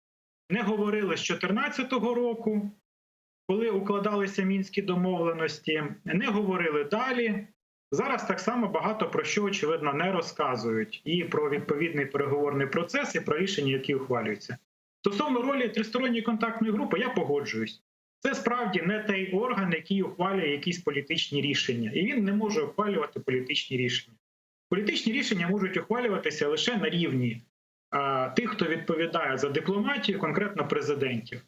Не говорили з 2014 року, коли укладалися мінські домовленості, не говорили далі. Зараз так само багато про що, очевидно, не розказують. І про відповідний переговорний процес, і про рішення, які ухвалюються. Стосовно ролі тристоронньої контактної групи, я погоджуюсь. Це справді не той орган, який ухвалює якісь політичні рішення. І він не може ухвалювати політичні рішення. Політичні рішення можуть ухвалюватися лише на рівні тих, хто відповідає за дипломатію, конкретно президентів.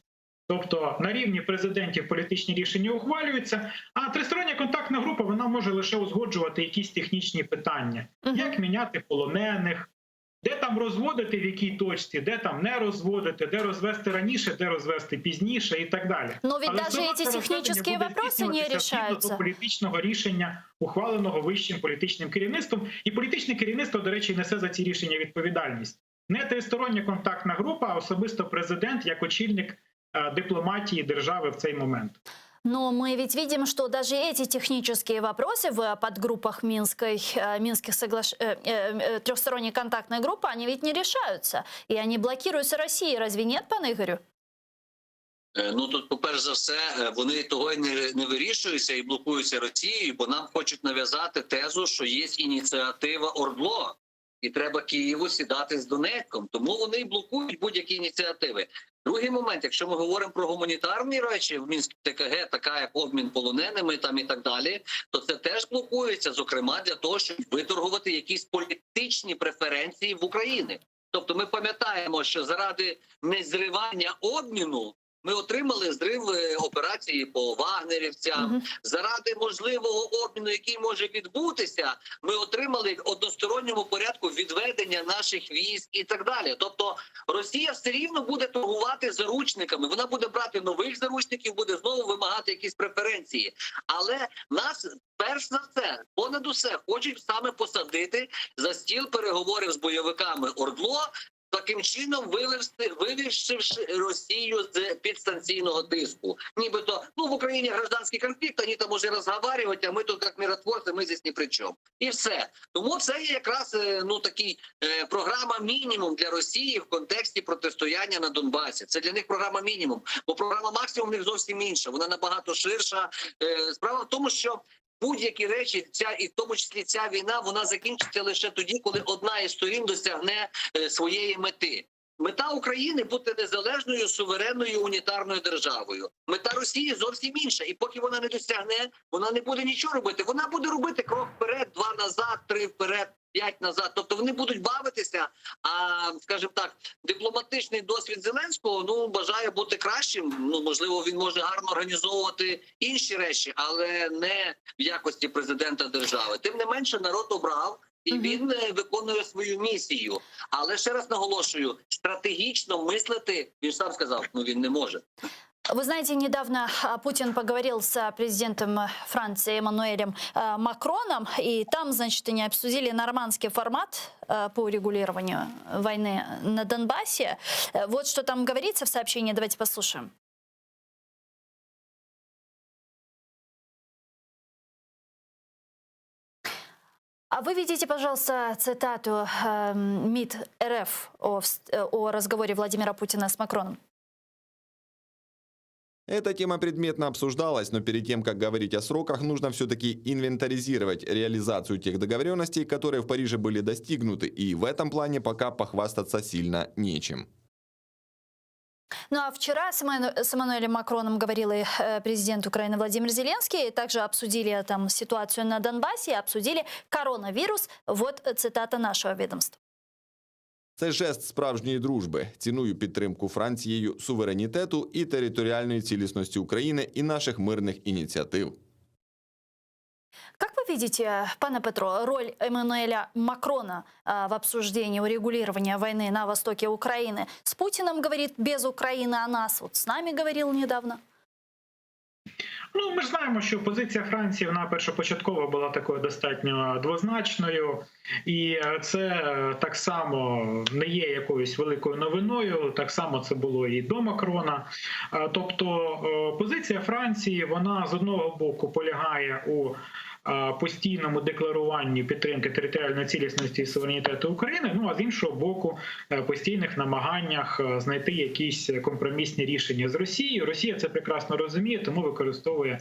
Тобто на рівні президентів політичні рішення ухвалюються, а тристороння контактна група, вона може лише узгоджувати якісь технічні питання. Як міняти полонених, де там розводити, в якій точці, де там не розводити, де розвести раніше, де розвести пізніше і так далі. Но ведь даже эти технические вопросы не решаются. До політичного рішення, ухваленого вищим політичним керівництвом. І політичне керівництво, до речі, несе за ці рішення відповідальність. Не тристороння контактна група, а особисто президент як очільник дипломатии державы в цей момент. Но мы ведь видим, что даже эти технические вопросы в подгруппах трехсторонней контактной группы, они ведь не решаются. И они блокируются Россией. Разве нет, пане Ігорю? Ну, тут, по-перше за все, вони того і не вирішуються і блокуються Росією, бо нам хочуть нав'язати тезу, що є ініціатива ОРДЛО. І треба Києву сідати з Донецьком. Тому вони і блокують будь-які ініціативи. Другий момент, якщо ми говоримо про гуманітарні речі в Мінській ТКГ, така як обмін полоненими там і так далі, то це теж блокується, зокрема для того, щоб виторгувати якісь політичні преференції в Україні. Тобто ми пам'ятаємо, що заради незривання обміну Ми отримали зрив операції по вагнерівцям. Заради можливого обміну, який може відбутися, ми отримали в односторонньому порядку відведення наших військ і так далі. Тобто Росія все рівно буде торгувати заручниками. Вона буде брати нових заручників, буде знову вимагати якісь преференції. Але нас перш за все, понад усе, хочуть саме посадити за стіл переговорів з бойовиками ОРДЛО, таким чином вивівши Росію з підстанційного тиску. Нібито, в Україні гражданський конфлікт, вони там уже розговорюють, а ми тут як миротворці, ми здесь ні при чому. І все. Тому це є якраз такий програма мінімум для Росії в контексті протистояння на Донбасі. Це для них програма мінімум, бо програма максимум в них зовсім інша. Вона набагато ширша. Справа в тому, що будь-які речі, і в тому числі ця війна, вона закінчиться лише тоді, коли одна із сторін досягне своєї мети. Мета України – бути незалежною, суверенною, унітарною державою. Мета Росії зовсім інша. І поки вона не досягне, вона не буде нічого робити. Вона буде робити крок вперед, 2 назад, 3 вперед, 5 назад. Тобто вони будуть бавитися, а, скажімо так, дипломатичний досвід Зеленського, бажає бути кращим. Можливо, він може гарно організовувати інші речі, але не в якості президента держави. Тим не менше, народ обрав, і він виконує свою місію. Але ще раз наголошую, стратегічно мислити, він сам сказав, він не може. Вы знаете, недавно Путин поговорил с президентом Франции Эммануэлем Макроном, и там, значит, они обсудили нормандский формат по урегулированию войны на Донбассе. Вот что там говорится в сообщении, давайте послушаем. А вы видите, пожалуйста, цитату МИД РФ о разговоре Владимира Путина с Макроном? Эта тема предметно обсуждалась, но перед тем, как говорить о сроках, нужно все-таки инвентаризировать реализацию тех договоренностей, которые в Париже были достигнуты, и в этом плане пока похвастаться сильно нечем. Ну а вчера с Эммануэлем Макроном говорил и президент Украины Владимир Зеленский, также обсудили там ситуацию на Донбассе, обсудили коронавирус. Вот цитата нашего ведомства. Це жест справжньої дружби. Ціную підтримку Францією суверенітету і територіальної цілісності України і наших мирних ініціатив. Как вы видите, пане Петро, роль Эммануэля Макрона в обсуждении урегулирования войны на востоке Украины? С Путиным говорит без Украины о нас, вот с нами говорил недавно. Ми ж знаємо, що позиція Франції, вона першопочатково була такою достатньо двозначною. І це так само не є якоюсь великою новиною, так само це було і до Макрона. Тобто позиція Франції, вона з одного боку полягає у постійному декларуванні підтримки територіальної цілісності і суверенітету України, а з іншого боку постійних намаганнях знайти якісь компромісні рішення з Росією. Росія це прекрасно розуміє, тому використовує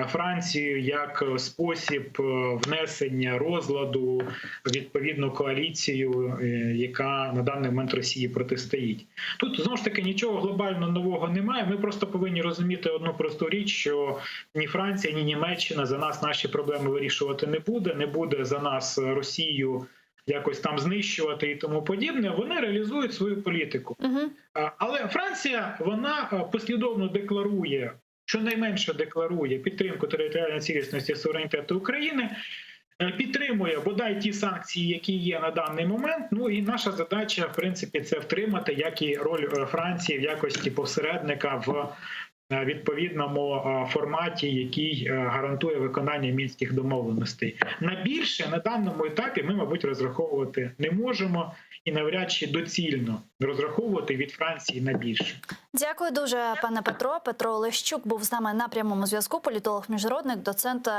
Францію як спосіб внесення розладу в відповідну коаліцію, яка на даний момент Росії протистоїть. Тут, знову ж таки, нічого глобально нового немає. Ми просто повинні розуміти одну просту річ, що ні Франція, ні Німеччина за нас наші проблеми вирішувати не буде за нас Росію якось там знищувати і тому подібне. Вони реалізують свою політику. Але Франція, вона послідовно декларує, щонайменше декларує підтримку територіальної цілісності і суверенітету України, підтримує бодай ті санкції, які є на даний момент. І наша задача, в принципі, це втримати, як і роль Франції в якості посередника в відповідному форматі, який гарантує виконання мінських домовленостей. На більше на даному етапі ми, мабуть, розраховувати не можемо і навряд чи доцільно розраховувати від Франції на більше. Дякую дуже, пане Петро. Петро Олещук був з нами на прямому зв'язку, політолог-міжнародник, доцент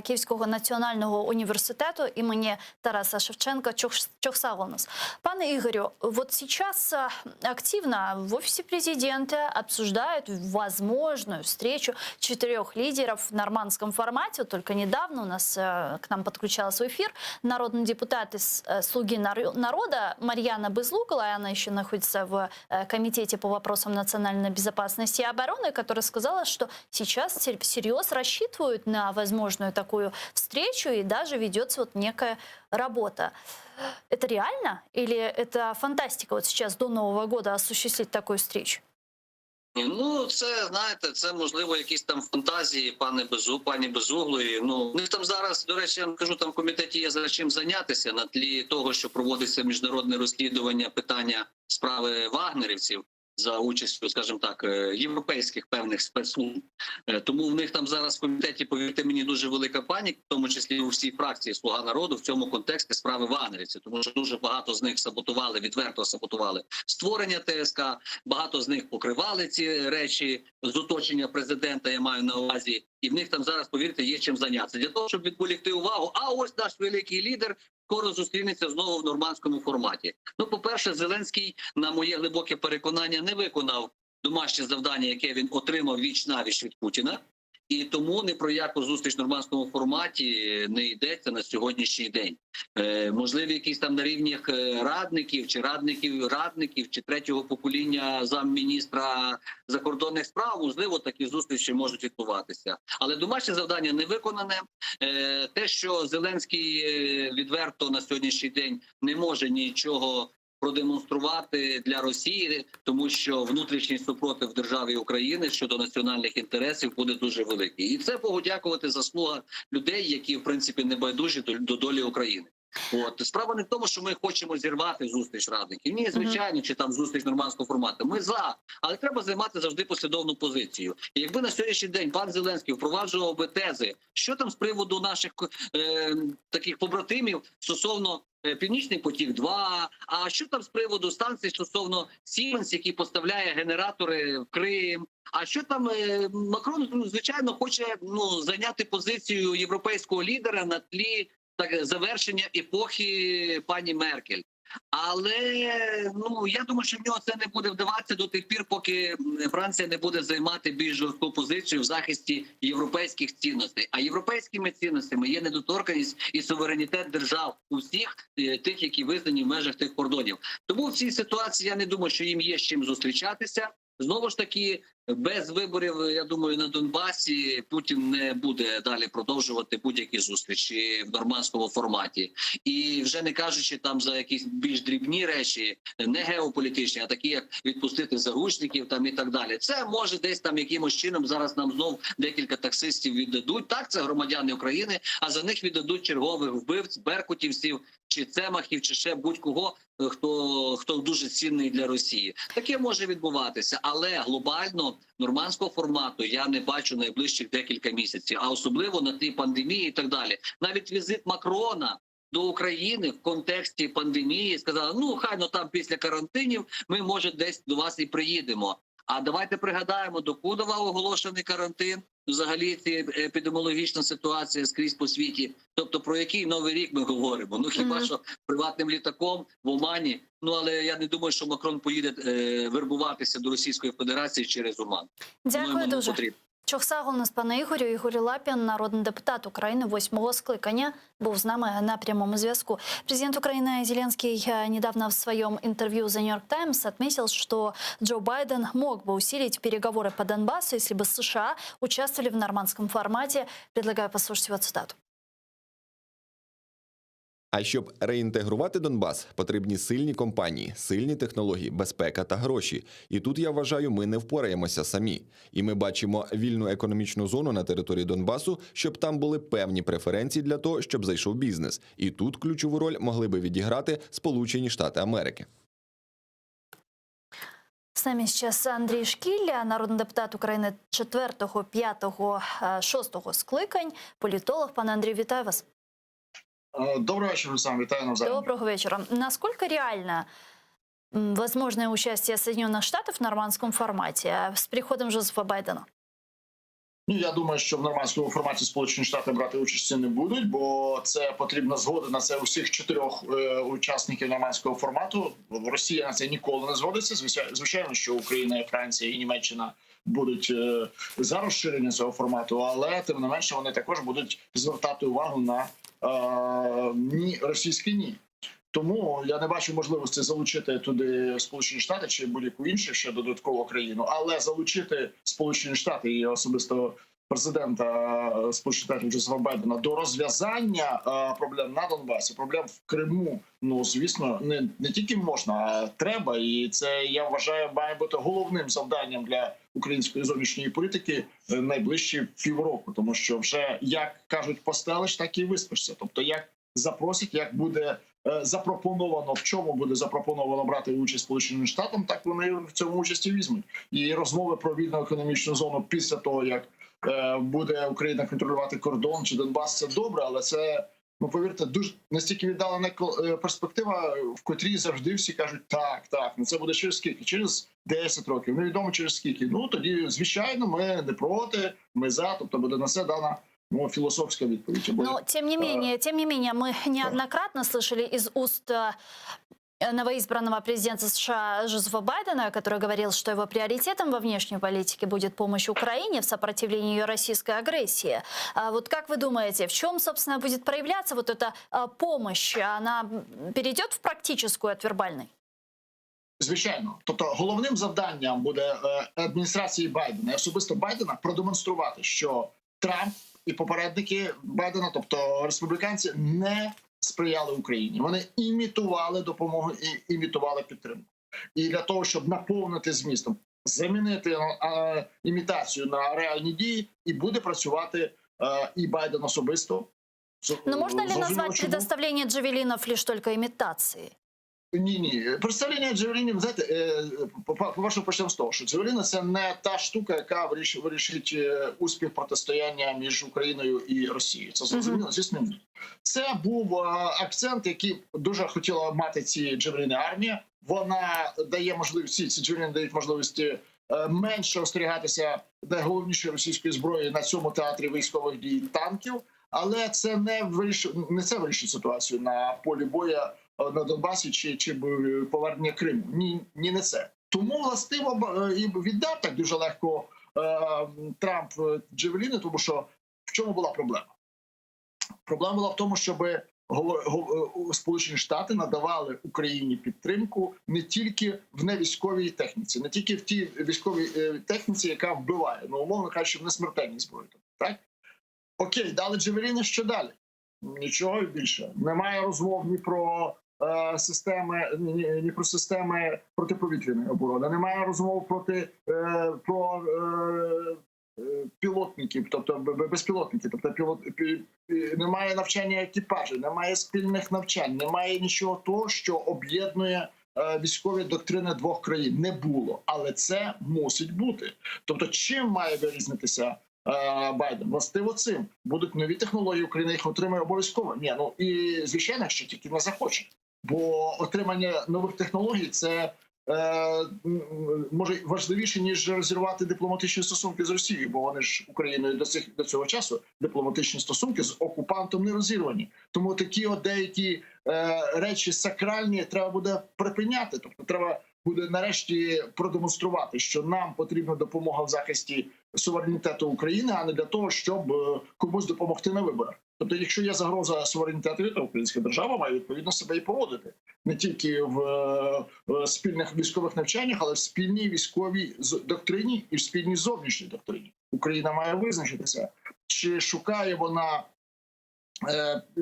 Київського національного університету імені Тараса Шевченка Чохсавлнус. Пане Игорю, вот сейчас активно в офисе президента обсуждают возможную встречу 4 лидеров в нормандском формате. Вот только недавно у нас к нам подключалась в эфир народный депутат из «Слуги народа» Марьяна Безлукова, она еще находится в комитете по вопросам национальной безопасности и обороны, которая сказала, что сейчас всерьез рассчитывают на возможную такую встречу и даже ведется вот некая работа. Это реально или это фантастика вот сейчас до Нового года осуществить такую встречу? Ну, це, знаєте, це, можливо, якісь там фантазії пані Безуглої. Ну, в них там зараз, до речі, я вам кажу, там в комітеті є за чим зайнятися на тлі того, що проводиться міжнародне розслідування питання справи вагнерівців за участю, скажімо так, європейських певних спецслужб. Тому в них там зараз в комітеті, повірте мені, дуже велика паніка, в тому числі у всій фракції «Слуга народу» в цьому контексті справи вагнерівців. Тому що дуже багато з них саботували, відверто саботували створення ТСК, багато з них покривали ці речі з оточення президента, я маю на увазі. І в них там зараз, повірте, є чим зайнятися. Для того, щоб відволікти увагу, а ось наш великий лідер скоро зустрінеться знову в нормандському форматі. Ну, по-перше, Зеленський, на моє глибоке переконання, не виконав домашнє завдання, яке він отримав віч-навіч від Путіна. І тому ні про яку зустріч в нормандському форматі не йдеться на сьогоднішній день. Можливо, якісь там на рівнях радників, чи третього покоління замміністра закордонних справ, можливо, такі зустрічі можуть відбуватися. Але домашнє завдання не виконане. Те, що Зеленський відверто на сьогоднішній день не може нічого продемонструвати для Росії, тому що внутрішній супротив державі України щодо національних інтересів буде дуже великий. І це Богу дякувати заслуга людей, які в принципі не байдужі до долі України. От справа не в тому, що ми хочемо зірвати зустріч радників. Ні, звичайно, чи там зустріч нормандського формату. Ми за, але треба займати завжди послідовну позицію. І якби на сьогоднішній день пан Зеленський впроваджував би тези, що там з приводу наших таких побратимів стосовно Північний потік-2, а що там з приводу станцій стосовно Siemens, який поставляє генератори в Крим, а що там Макрон, звичайно, хоче зайняти позицію європейського лідера на тлі завершення епохи пані Меркель. Але я думаю, що в нього це не буде вдаватися до тих пір, поки Франція не буде займати більш жорстку позицію в захисті європейських цінностей. А європейськими цінностями є недоторканність і суверенітет держав усіх тих, які визнані в межах тих кордонів. Тому в цій ситуації я не думаю, що їм є з чим зустрічатися. Знову ж таки, без виборів, я думаю, на Донбасі Путін не буде далі продовжувати будь-які зустрічі в нормандському форматі. І вже не кажучи там за якісь більш дрібні речі, не геополітичні, а такі, як відпустити заручників там і так далі. Це може десь там якимось чином зараз нам знов декілька таксистів віддадуть. Так, це громадяни України, а за них віддадуть чергових вбивць, беркутівців, чи цемахів, чи ще будь-кого, хто дуже цінний для Росії. Таке може відбуватися, але глобально нормандського формату я не бачу найближчих декілька місяців, а особливо на тлі пандемії і так далі. Навіть візит Макрона до України в контексті пандемії сказали, хай там після карантинів ми, може, десь до вас і приїдемо. А давайте пригадаємо, докуди оголошений карантин, взагалі ці епідеміологічна ситуація скрізь по світі. Тобто про який Новий рік ми говоримо? Хіба що приватним літаком в Омані? Але я не думаю, що Макрон поїде вербуватися до Російської Федерації через Оман. Дякую дуже. Чохсагл нас пане Ігорю. Ігор Лапін, народний депутат України 8-го скликання, був з нами на прямому зв'язку. Президент Украины Зеленский недавно в своем интервью The New York Times отметил, что Джо Байден мог бы усилить переговоры по Донбассу, если бы США участвовали в нормандском формате. Предлагаю послушать его цитату. А щоб реінтегрувати Донбас, потрібні сильні компанії, сильні технології, безпека та гроші. І тут, я вважаю, ми не впораємося самі. І ми бачимо вільну економічну зону на території Донбасу, щоб там були певні преференції для того, щоб зайшов бізнес. І тут ключову роль могли би відіграти Сполучені Штати Америки. С нами сейчас Андрій Шкіль, народний депутат України 4-го, 5-го, 6-го скликань, політолог. Пане Андрію, вітаю вас. Доброго вечера, сам витаю навзаим. Доброго вечера. Насколько реально возможное участие Соединенных Штатов в нормандском формате с приходом Джозефа Байдена? Я думаю, що в нормандському форматі Сполучені Штати брати участі не будуть, бо це потрібна згода на це усіх 4 учасників нормандського формату. Росія на це ніколи не згодиться. Звичайно, що Україна, і Франція, і Німеччина будуть за розширення цього формату, але тим не менше вони також будуть звертати увагу на російське ні. Тому я не бачу можливості залучити туди Сполучені Штати чи будь-яку іншу ще додаткову країну, але залучити Сполучені Штати і особисто президента Сполучених Штатів Джозефа Байдена до розв'язання проблем на Донбасі, проблем в Криму, звісно, не тільки можна, а треба. І це, я вважаю, має бути головним завданням для української зовнішньої політики найближчі півроку, тому що вже, як кажуть, постелиш, так і виспишся. Тобто, як запросять, як буде запропоновано, в чому буде запропоновано брати участь Сполученим Штатам, так вони в цьому участі візьмуть. І розмови про вільну економічну зону після того, як буде Україна контролювати кордон чи Донбас, це добре, але це, ну, повірте, дуже настільки віддалена перспектива, в котрій завжди всі кажуть, так, ну це буде через скільки? Через 10 років, невідомо через скільки. Ну, тоді, звичайно, ми не проти, ми за, тобто буде на це дана философская відповідь. Но, тем не менее, мы неоднократно слышали из уст новоизбранного президента США Джозефа Байдена, который говорил, что его приоритетом во внешней политике будет помощь Украине в сопротивлении ее российской агрессии. Вот как вы думаете, в чем, собственно, будет проявляться вот эта помощь? Она перейдет в практическую от вербальной? Звичайно. Тобто головним завданням буде адміністрації Байдена, і особисто Байдена, продемонструвати, що Трамп і попередники Байдена, тобто республіканці, не сприяли Україні. Вони імітували допомогу і імітували підтримку. І для того, щоб наповнити змістом, замінити імітацію на реальні дії, і буде працювати і Байден особисто. Но можно ли назвать предоставление джавелинов лишь только имитацией? Ні. Представлення джавелінів, знаєте, по-перше, почнемо з того, що джавеліни – це не та штука, яка вирішить успіх протистояння між Україною і Росією. Це зрозуміло? Звісно, ні. Це був акцент, який дуже хотіла мати ці джавеліни армія. Вона дає можливість, ці джавеліни дають можливості менше остерігатися найголовнішої російської зброї на цьому театрі військових дій танків, але це не вирішить ситуацію на полі бою на Донбасі чи повернення Криму. Ні, не це. Тому, властиво, і віддав так дуже легко Трамп джавеліни, тому що в чому була проблема? Проблема була в тому, щоб Сполучені Штати надавали Україні підтримку не тільки в невійськовій техніці, не тільки в тій військовій техніці, яка вбиває, ну, умовно кажучи, в несмертельній зброї. Так? Окей, дали джавеліни, що далі? Нічого більше. Немає розмов ні про системи протиповітряної оборони, немає розмов про пілотників, тобто безпілотників, тобто немає навчання екіпажів, немає спільних навчань, немає нічого того, що об'єднує військові доктрини двох країн. Не було, але це мусить бути. Тобто, чим має вирізнитися Байден? Властиво цим. Будуть нові технології, Україна їх отримає обов'язково. Ні, ну і звичайно, що тільки не захоче. Бо отримання нових технологій – це може важливіше, ніж розірвати дипломатичні стосунки з Росією, бо вони ж Україною до цього часу дипломатичні стосунки з окупантом не розірвані. Тому такі деякі речі сакральні треба буде припиняти. Тобто треба буде нарешті продемонструвати, що нам потрібна допомога в захисті суверенітету України, а не для того, щоб комусь допомогти на виборах. Тобто, якщо є загроза суверенітету, то українська держава має відповідно себе і поводити. Не тільки в спільних військових навчаннях, але в спільній військовій доктрині і в спільній зовнішній доктрині. Україна має визначитися, чи шукає вона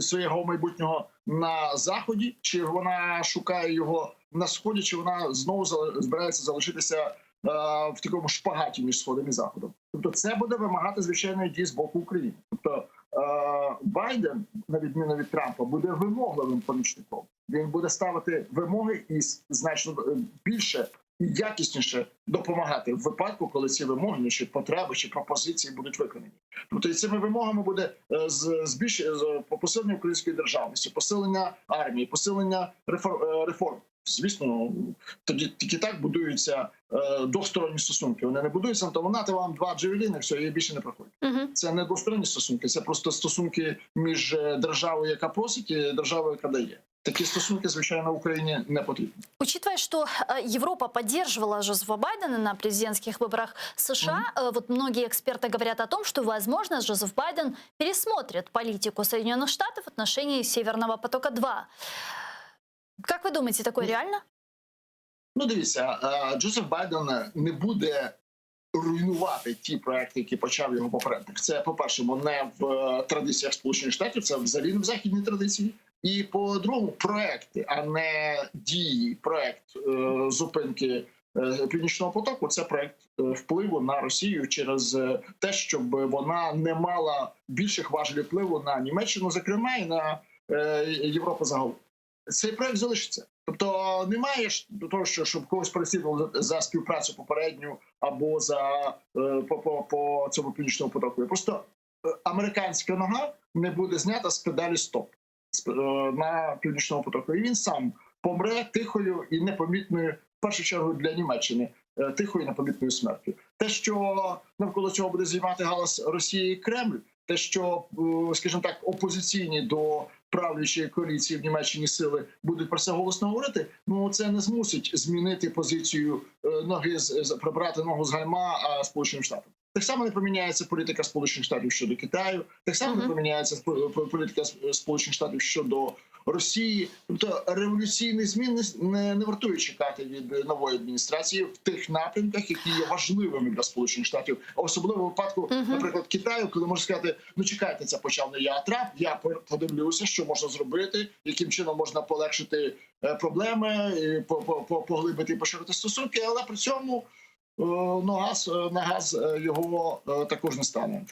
свого майбутнього на Заході, чи вона шукає його на Сході, чи вона знову збирається залишитися в такому шпагаті між Сходом і Заходом. Тобто це буде вимагати звичайної дії з боку України. Тобто Байден, на відміну від Трампа, буде вимогливим помічником. Він буде ставити вимоги і значно більше і якісніше допомагати в випадку, коли ці вимоги, чи потреби, чи пропозиції будуть виконані. Тобто і цими вимогами буде посилення української державності, посилення армії, посилення реформ. Звісно, тоді тільки так будуються двосторонні стосунки. Вони не будуються, то нати вам 2 джавеліни, все, і більше не проходить. Це не двосторонні стосунки, це просто стосунки між державою, яка просить, і державою, яка дає. Такие стосунки, звичайно, Украине не потрібні. Учитывая, что Европа поддерживала Джозефа Байдена на президентских выборах США, вот многие эксперты говорят о том, что, возможно, Джозеф Байден пересмотрит политику Соединенных Штатов в отношении Северного потока-2. Как вы думаете, такое реально? Ну, дивіться, Джозеф Байден не буде руйнувати ті проекти, які почав його попередник. Це, по-перше, не в традиціях Сполучених Штатів, це взагалі не в західній традиції. І, по-другому, проекти, а не дії, проект зупинки Північного потоку – це проект впливу на Росію через те, щоб вона не мала більших важелів впливу на Німеччину, зокрема, і на Європу загалом. Цей проект залишиться. Тобто немає того, щоб когось переслідували за співпрацю попередню або по цьому Північному потоку. Просто американська нога не буде знята з педалі стоп на Північному потоку. І він сам помре тихою і непомітною, в першу чергу для Німеччини, тихою і непомітною смертю. Те, що навколо цього буде займати галас Росії і Кремль, те, що, скажімо так, опозиційні до правлячої коаліції в Німеччині сили будуть про це голосно говорити, ну це не змусить змінити позицію прибрати ногу з гальма Сполученим Штатам. Так само не поміняється політика Сполучених Штатів щодо Китаю, так само не поміняється політика Сполучених Штатів щодо Росії. Тобто революційних змін не вартує чекати від нової адміністрації в тих напрямках, які є важливими для Сполучених Штатів. А особливо в випадку, наприклад, Китаю, коли можна сказати, ну чекайте, це почав не я, Трамп, я подивлюся, що можна зробити, яким чином можна полегшити проблеми, поглибити і поширити стосунки, але при цьому на газ его також не стане.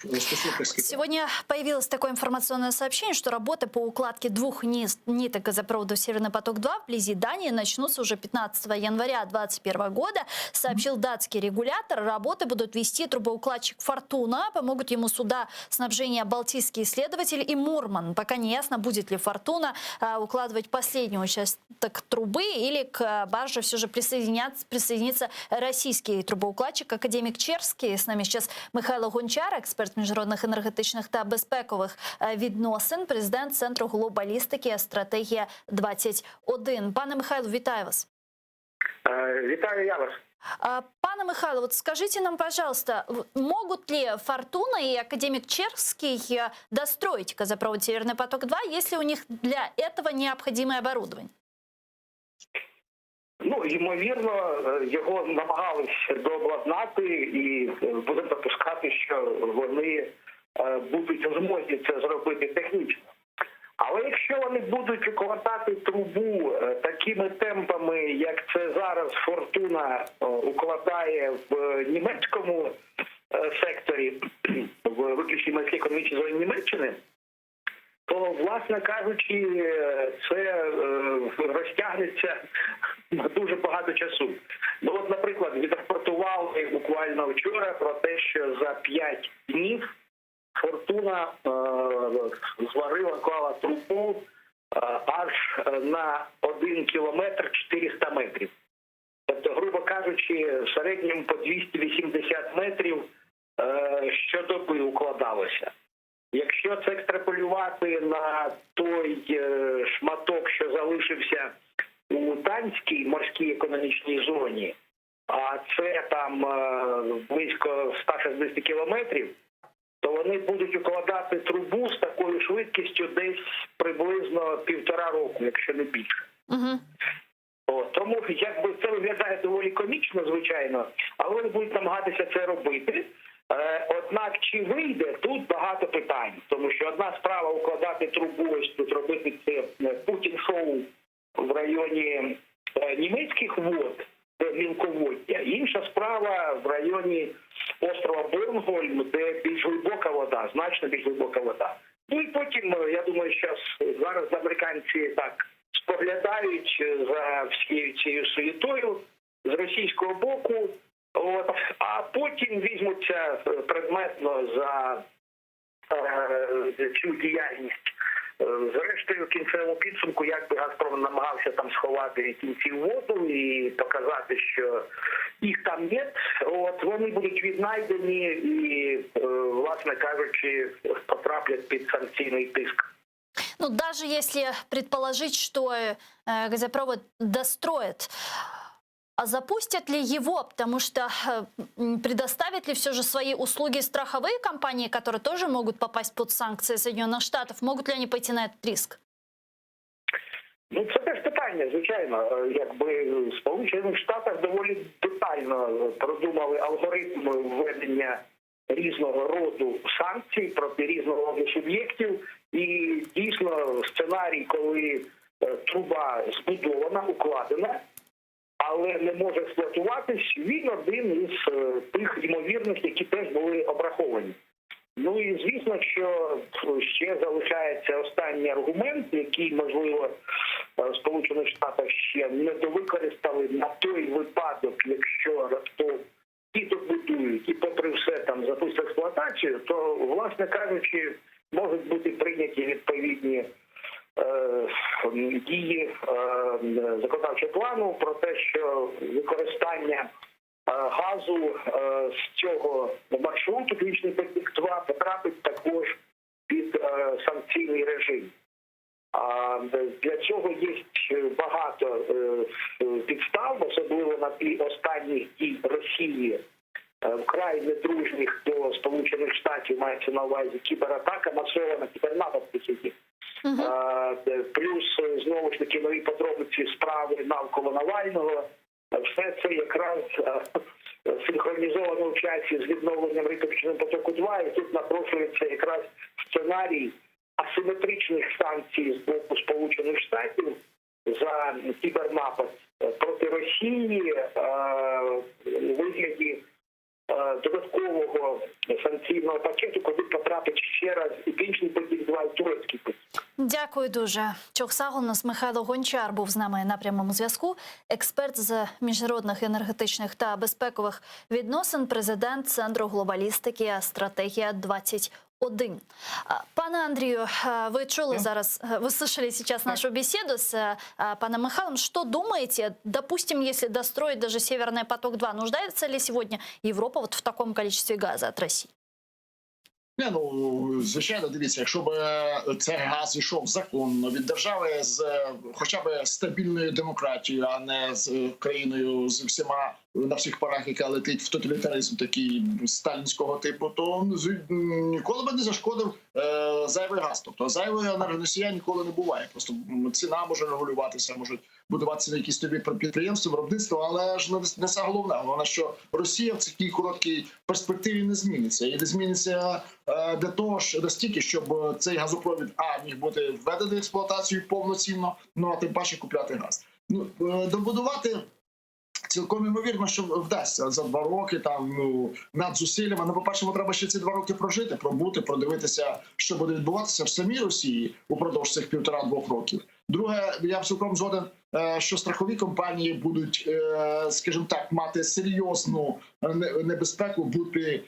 Сегодня появилось такое информационное сообщение, что работы по укладке двух ниток газопровода «Северный поток-2» вблизи Дании начнутся уже 15 января 2021 года, сообщил датский регулятор. Работы будут вести трубоукладчик «Фортуна». Помогут ему суда снабжения «Балтийский исследователь» и «Мурман». Пока не ясно, будет ли «Фортуна» укладывать последний участок трубы или к барже все же присоединится российский трубоукладчик академік Черський. З нами зараз Михайло Гончар, експерт міжнародних енергетичних та безпекових відносин, президент Центру глобалістики «Стратегія 21». Пане Михайло, вітаю вас. Вітаю я вас. Пане Михайло, вот скажите нам, пожалуйста, могут ли «Фортуна» и академик Черский достроить газопровод «Северный поток-2», если у них для этого необходимое оборудование? Ну, ймовірно, його намагалися дообладнати і будемо допускати, що вони будуть у змозі це зробити технічно. Але якщо вони будуть укладати трубу такими темпами, як це зараз «Фортуна» укладає в німецькому секторі, в виключній морській економічній зоні Німеччини, то, власне кажучи, це розтягнеться на дуже багато часу. Ну, от, наприклад, відрапортували буквально вчора про те, що за 5 днів «Фортуна» клала трубу аж на 1 кілометр 400 метрів. Тобто, грубо кажучи, в середньому по 280 метрів щодоби укладалося. Якщо це екстраполювати на той шматок, що залишився у Данській морській економічній зоні, а це там близько 160 кілометрів, то вони будуть укладати трубу з такою швидкістю десь приблизно 1,5 року, якщо не більше. Тому якби це виглядає доволі комічно, звичайно, але вони будуть намагатися це робити. Однак, чи вийде, тут багато питань. Тому що одна справа укладати трубу, ось тут робити це Путін-шоу в районі німецьких вод, де мілководдя. Інша справа в районі острова Борнхольм, де більш глибока вода, значно більш глибока вода. Ну і потім, я думаю, що зараз американці так споглядають за всією цією суєтою з російського боку, а потім візьмуться предметно за цю діяльність. Зрештою, в кінцевому підсумку, як би «Газпром» намагався там сховати кінці в воду і показати, що їх там нет, вони будуть віднайдені і, власне кажучи, потраплять під санкційний тиск. Ну, даже если предположить, что газопровод достроят, а запустят ли его? Потому что предоставят ли все же свои услуги страховые компании, которые тоже могут попасть под санкции Соединенных Штатов? Могут ли они пойти на этот риск? Ну, це теж питання, звичайно. Якби в Сполучених Штатах доволі детально продумали алгоритм введення різного роду санкцій проти різного роду суб'єктів. І дійсно сценарій, коли труба збудована, укладена, але не може експлуатуватись, він один із тих ймовірних, які теж були обраховані. Ну і звісно, що ще залишається останній аргумент, який, можливо, в Сполучених Штатах ще не довикористали на той випадок, якщо раптом ті добудують і попри все там запустять експлуатацію, то, власне кажучи, можуть бути прийняті відповідні дії законодавчого плану про те, що використання газу з цього маршруту Північний потік-2 потрапить також під санкційний режим. Для цього є багато підстав, особливо на тлі останніх дій Росії, вкрай недружніх до Сполучених Штатів, мається на увазі кібератака, масована кібернапад посіді. Плюс, знову ж таки, нові подробиці справи навколо Навального. Все це якраз синхронізовано в часі з відновленням Північного потоку-2, і тут напрошується якраз сценарій асиметричних санкцій з боку Сполучених Штатів за кібернапад проти Росії у вигляді додаткового санкційного пакету, куди потрапить ще раз і Північний потік-2, і турецький потік. Дякую дуже. Чохсагл, у нас Михайло Гончар був з нами на прямому зв'язку. Експерт з міжнародних енергетичних та безпекових відносин, президент Центру глобалістики «Стратегія-21». Пане Андрію, вы чули зараз, вы слышали сейчас нашу беседу с паном Михайлом. Что думаете, допустим, если достроить даже «Северный поток-2», нуждается ли сегодня Европа вот в таком количестве газа от России? Ну, звичайно, дивіться, якщо б цей газ йшов законно від держави з хоча б стабільною демократією, а не з країною з всіма на всіх парах, яка летить в тоталітаризм такий сталінського типу, то ніколи би не зашкодив зайвий газ. Тобто зайвої енергоносія ніколи не буває. Просто ціна може регулюватися, можуть будуватися на якісь тобі підприємства, виробництво, але ж не це головне. Головне, що Росія в цій короткій перспективі не зміниться. І не зміниться для того ж настільки, щоб цей газопровід міг бути введений в експлуатацію повноцінно, ну а тим паче купляти газ. Ну, добудувати цілком ймовірно, що вдасться за 2 роки там над зусиллями. Ну, по-перше, треба ще ці 2 роки прожити, пробути, продивитися, що буде відбуватися в самій Росії упродовж цих 1,5-2 років. Друге, я цілком згоден, що страхові компанії будуть, скажімо так, мати серйозну небезпеку бути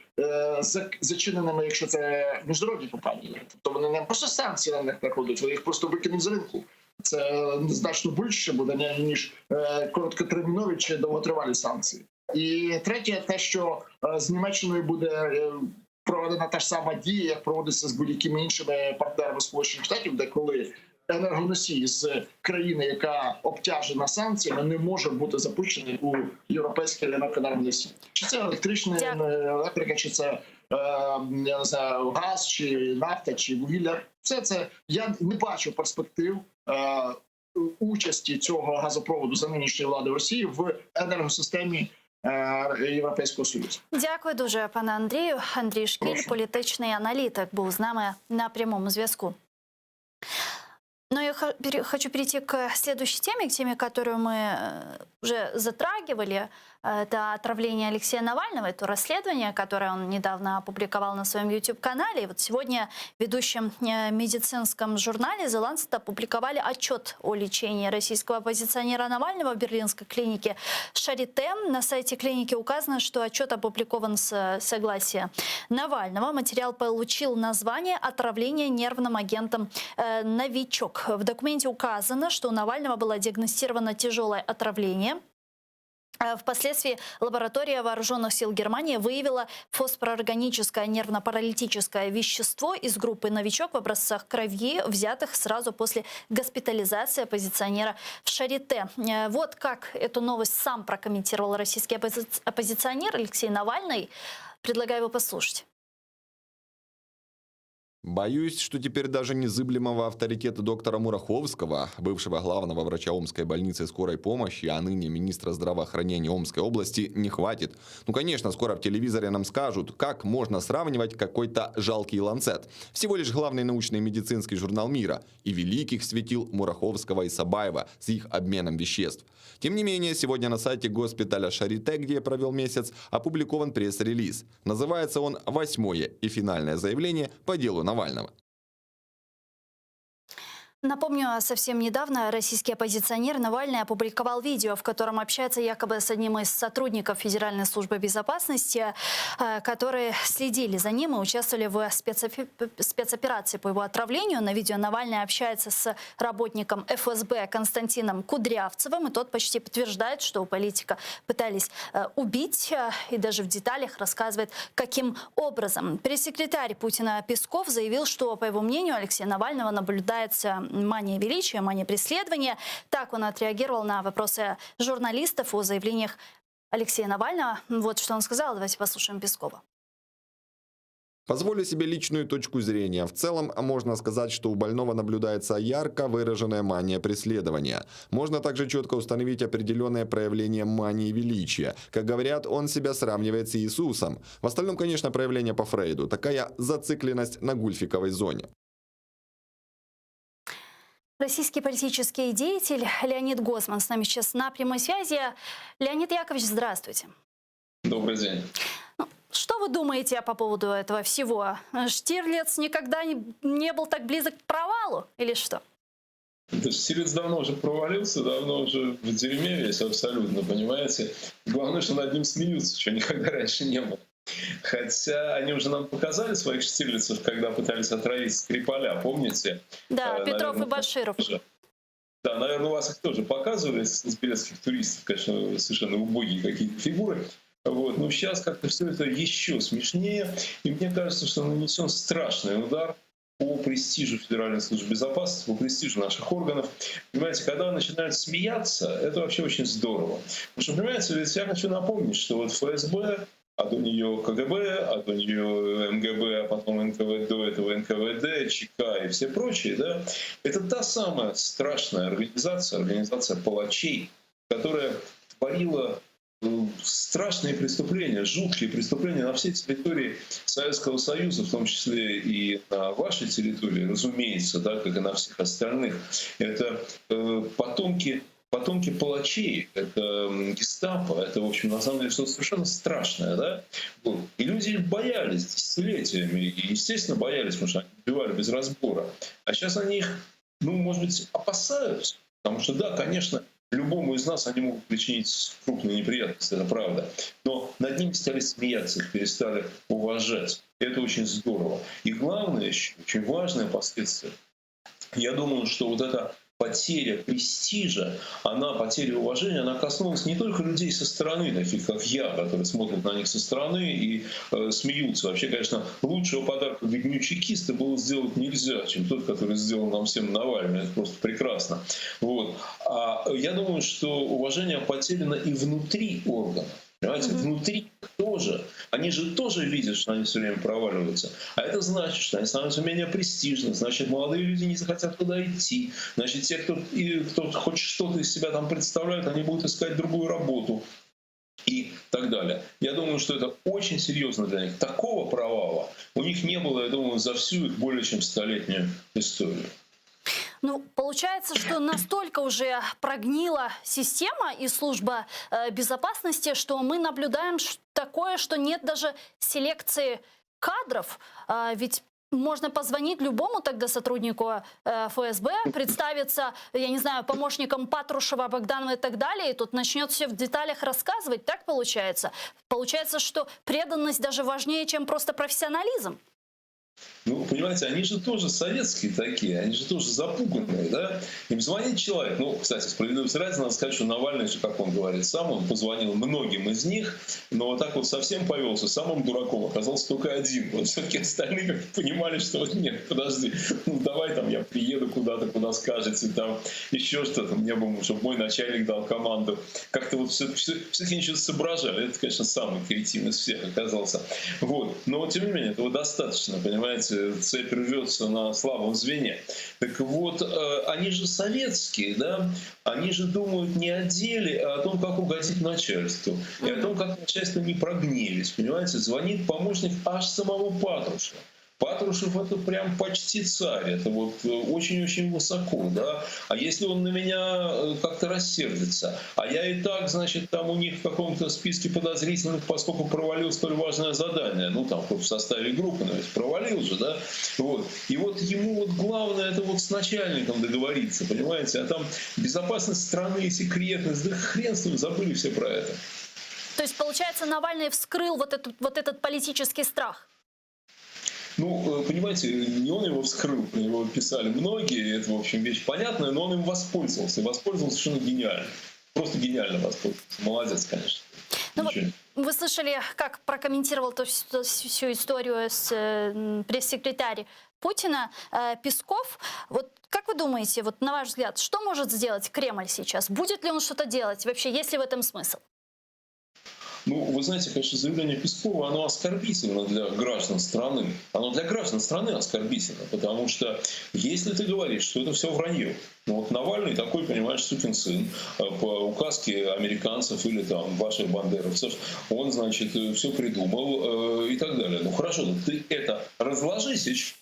зачиненими, якщо це міжнародні компанії. Тобто вони не просто санкції на них накладуть, вони їх просто викинуть з ринку. Це значно більше буде, ніж короткотермінові чи довготривалі санкції. І третє, те, що з Німеччиною буде проведена та ж сама дія, як проводиться з будь-якими іншими партнерами Сполучених Штатів, де коли енергоносій з країни, яка обтяжена санкціями, не може бути запущений у європейський ринок енергоносій. Чи це електрична електрика, чи це я не знаю, газ, чи нафта, чи вугілля. Все це я не бачу перспектив участі цього газопроводу за нинішньої влади Росії в енергосистемі Європейського Союзу. Дякую дуже, пане Андрію. Андрій Шкіль, політичний аналітик, був з нами на прямому зв'язку. Но я хочу перейти к следующей теме, к теме, которую мы уже затрагивали. Это отравление Алексея Навального, это расследование, которое он недавно опубликовал на своем YouTube-канале. И вот сегодня в ведущем медицинском журнале The Lancet опубликовали отчет о лечении российского оппозиционера Навального в берлинской клинике Шарите. На сайте клиники указано, что отчет опубликован с согласия Навального. Материал получил название «Отравление нервным агентом «Новичок». В документе указано, что у Навального было диагностировано тяжелое отравление. Впоследствии лаборатория Вооруженных сил Германии выявила фосфорорганическое нервно-паралитическое вещество из группы «Новичок» в образцах крови, взятых сразу после госпитализации оппозиционера в Шарите. Вот как эту новость сам прокомментировал российский оппозиционер Алексей Навальный. Предлагаю его послушать. Боюсь, что теперь даже незыблемого авторитета доктора Мураховского, бывшего главного врача Омской больницы скорой помощи, а ныне министра здравоохранения Омской области, не хватит. Ну, конечно, скоро в телевизоре нам скажут, как можно сравнивать какой-то жалкий Ланцет. Всего лишь главный научный и медицинский журнал мира. И великих светил Мураховского и Сабаева с их обменом веществ. Тем не менее, сегодня на сайте госпиталя Шарите, где я провел месяц, опубликован пресс-релиз. Называется он «8-е и финальное заявление по делу Навального». Напомню, совсем недавно российский оппозиционер Навальный опубликовал видео, в котором общается якобы с одним из сотрудников Федеральной службы безопасности, которые следили за ним и участвовали в спецоперации по его отравлению. На видео Навальный общается с работником ФСБ Константином Кудрявцевым, и тот почти подтверждает, что у политика пытались убить, и даже в деталях рассказывает, каким образом. Пресс-секретарь Путина Песков заявил, что, по его мнению, Алексея Навального наблюдается мания величия, мания преследования. Так он отреагировал на вопросы журналистов о заявлениях Алексея Навального. Вот что он сказал. Давайте послушаем Пескова. Позволю себе личную точку зрения. В целом, можно сказать, что у больного наблюдается ярко выраженная мания преследования. Можно также четко установить определенное проявление мании величия. Как говорят, он себя сравнивает с Иисусом. В остальном, конечно, проявление по Фрейду. Такая зацикленность на гульфиковой зоне. Российский политический деятель Леонид Гозман с нами сейчас на прямой связи. Леонид Яковлевич, здравствуйте. Добрый день. Что вы думаете по поводу этого всего? Штирлиц никогда не был так близок к провалу или что? Да, Штирлиц давно уже провалился, давно уже в дерьме весь абсолютно, понимаете? Главное, что над ним смеются, чего никогда раньше не было. Хотя они уже нам показали своих штирлицев, когда пытались отравить Скрипаля, помните? Да, Петров наверное, и Баширов. Да, наверное, вас их тоже показывали с узбекских туристов, конечно, совершенно убогие какие-то фигуры. Вот. Но сейчас как-то все это еще смешнее. И мне кажется, что нанесен страшный удар по престижу Федеральной службы безопасности, по престижу наших органов. Понимаете, когда начинают смеяться, это вообще очень здорово. Потому что, понимаете, ведь я хочу напомнить, что вот ФСБ, а до нее КГБ, а до нее МГБ, а потом НКВД, до этого НКВД, ЧК и все прочие, да, это та самая страшная организация палачей, которая творила страшные преступления, жуткие преступления на всей территории Советского Союза, в том числе и на вашей территории, разумеется, да, как и на всех остальных. Это потомки палачей, это гестапо, это, в общем, на самом деле что-то совершенно страшное, да? И люди боялись десятилетиями, и, естественно, боялись, потому что они убивали без разбора. А сейчас они их, может быть, опасаются, потому что, да, конечно, любому из нас они могут причинить крупные неприятности, это правда. Но над ними стали смеяться, их перестали уважать. И это очень здорово. И главное, еще, очень важное последствие, я думаю, что вот эта потеря престижа, потеря уважения, она коснулась не только людей со стороны, таких как я, которые смотрят на них со стороны и смеются. Вообще, конечно, лучшего подарка для дню чекиста было сделать нельзя, чем тот, который сделал нам всем Навальный. Это просто прекрасно. Вот. А я думаю, что уважение потеряно и внутри органов. Понимаете, внутри тоже. Они же тоже видят, что они все время проваливаются. А это значит, что они становятся менее престижны. Значит, молодые люди не захотят туда идти. Значит, те, кто хоть что-то из себя там представляет, они будут искать другую работу. И так далее. Я думаю, что это очень серьезно для них. Такого провала у них не было, я думаю, за всю их более чем 100-летнюю историю. Получается, что настолько уже прогнила система и служба безопасности, что мы наблюдаем такое, что нет даже селекции кадров. Ведь можно позвонить любому тогда сотруднику ФСБ, представиться, я не знаю, помощником Патрушева, Богданова и так далее, и тут начнет все в деталях рассказывать. Так получается? Получается, что преданность даже важнее, чем просто профессионализм. Понимаете, они же тоже советские такие, они же тоже запуганные, да? Им звонит человек, кстати, справедливости ради, надо сказать, что Навальный же, как он говорит сам, он позвонил многим из них, но вот так вот совсем повелся, самым дураком оказался только один. Вот все-таки остальные как понимали, что вот нет, подожди, давай там я приеду куда-то, куда скажете, там еще что-то, мне бы, чтобы мой начальник дал команду. Как-то вот все-таки ничего соображали, это, конечно, самый кретин из всех оказался. Вот. Но тем не менее, этого достаточно, понимаете? понимаете, цепь рвется на слабом звене. Так вот, они же советские, да? Они же думают не о деле, а о том, как угодить начальству. И о том, как начальство не прогневить, понимаете? Звонит помощник аж самого Патрушева. Патрушев — это прям почти царь, это вот очень-очень высоко, да. А если он на меня как-то рассердится, а я и так, значит, там у них в каком-то списке подозрительных, поскольку провалил столь важное задание, ну там хоть в составе группы, но ведь провалил же, да. Вот. И вот ему вот главное это вот с начальником договориться, понимаете, а там безопасность страны и секретность, да хрен с ним, забыли все про это. То есть, получается, Навальный вскрыл вот этот политический страх? Ну, понимаете, не он его вскрыл, его писали многие, это, в общем, вещь понятная, но он им воспользовался, и воспользовался совершенно гениально. Просто гениально воспользовался. Молодец, конечно. Ну, вот вы слышали, как прокомментировал всю историю с пресс-секретарем Путина Песков. Вот как вы думаете, вот на ваш взгляд, что может сделать Кремль сейчас? Будет ли он что-то делать? Вообще, есть ли в этом смысл? Ну, вы знаете, конечно, заявление Пескова, оно оскорбительно для граждан страны. Оно для граждан страны оскорбительно, потому что если ты говоришь, что это все вранье, ну вот Навальный такой, понимаешь, сукин сын, по указке американцев или там ваших бандеровцев, он, значит, все придумал и так далее. Ну хорошо, ты это разложи сейчас,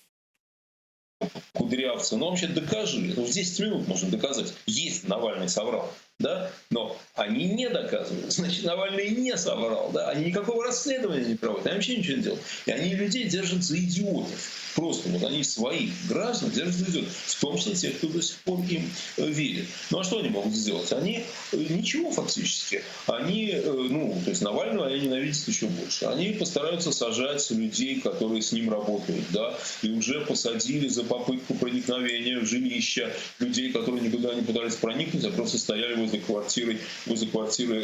кудрявцы, ну вообще докажи. Ну в 10 минут можно доказать, есть Навальный соврал. Да? Но они не доказывают. Значит, Навальный не соврал. Да? Они никакого расследования не проводят. Они вообще ничего не делают. И они людей держат за идиотов. Просто вот они своих граждан держат за идиотов. В том числе тех, кто до сих пор им верит. Ну а что они могут сделать? Они ничего фактически. Они, ну, то есть Навального они ненавидят еще больше. Они постараются сажать людей, которые с ним работают. Да? И уже посадили за попытку проникновения в жилища людей, которые никуда не пытались проникнуть, а просто стояли возле квартиры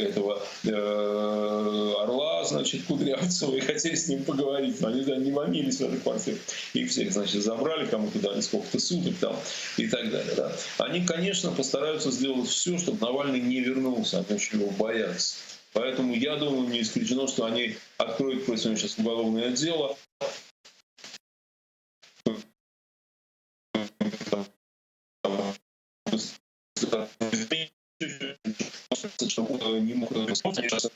этого орла, значит, Кудрявцева, и хотели с ним поговорить. Но они не ломились в эту квартиру. Их всех, значит, забрали, кому-то дали сколько-то суток там и так далее. Да. Они, конечно, постараются сделать все, чтобы Навальный не вернулся, они очень его боятся. Поэтому я думаю, не исключено, что они откроют против него сейчас уголовное дело. Не мог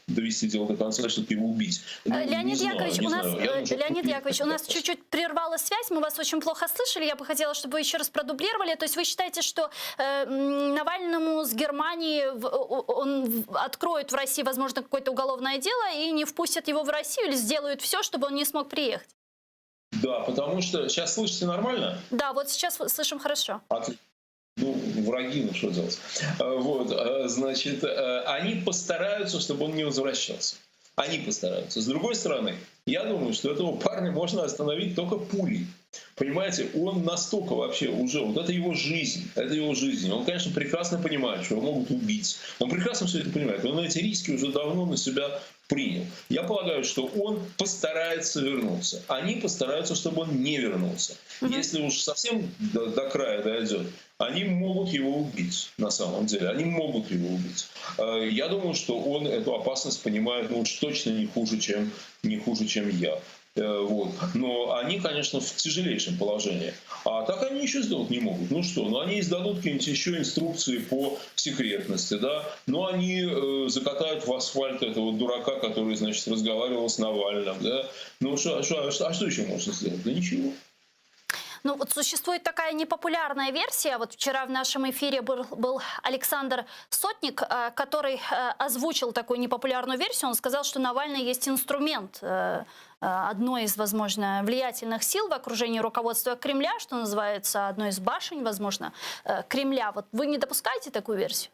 довести дело до конца, чтобы его убить. Леонид Яковлевич, у нас чуть-чуть прервалась связь, мы вас очень плохо слышали, я бы хотела, чтобы вы еще раз продублировали. То есть вы считаете, что Навальному с Германии он откроет в России, возможно, какое-то уголовное дело и не впустят его в Россию или сделают все, чтобы он не смог приехать? Да, потому что... Сейчас слышите нормально? Да, вот сейчас слышим хорошо. Ну, враги, ну что делать? Вот, значит, они постараются, чтобы он не возвращался. Они постараются. С другой стороны, я думаю, что этого парня можно остановить только пулей. Понимаете, он настолько вообще уже, вот это его жизнь, Он, конечно, прекрасно понимает, что его могут убить. Он прекрасно все это понимает. Он эти риски уже давно на себя принял. Я полагаю, что он постарается вернуться. Они постараются, чтобы он не вернулся. Если уж совсем до края дойдет, они могут его убить, на самом деле. Они могут его убить. Я думаю, что он эту опасность понимает, ну, уж точно не хуже, чем я. Вот. Но они, конечно, в тяжелейшем положении. А так они ничего сделать не могут. Ну что, ну они издадут какие-нибудь еще инструкции по секретности, да? Но они закатают в асфальт этого дурака, который, значит, разговаривал с Навальным, да? Ну что еще можно сделать? Да ничего. Ну вот существует такая непопулярная версия. Вот вчера в нашем эфире был Александр Сотник, который озвучил такую непопулярную версию. Он сказал, что Навальный есть инструмент одной из, возможно, влиятельных сил в окружении руководства Кремля, что называется, одной из башен, возможно, Кремля. Вот вы не допускаете такую версию?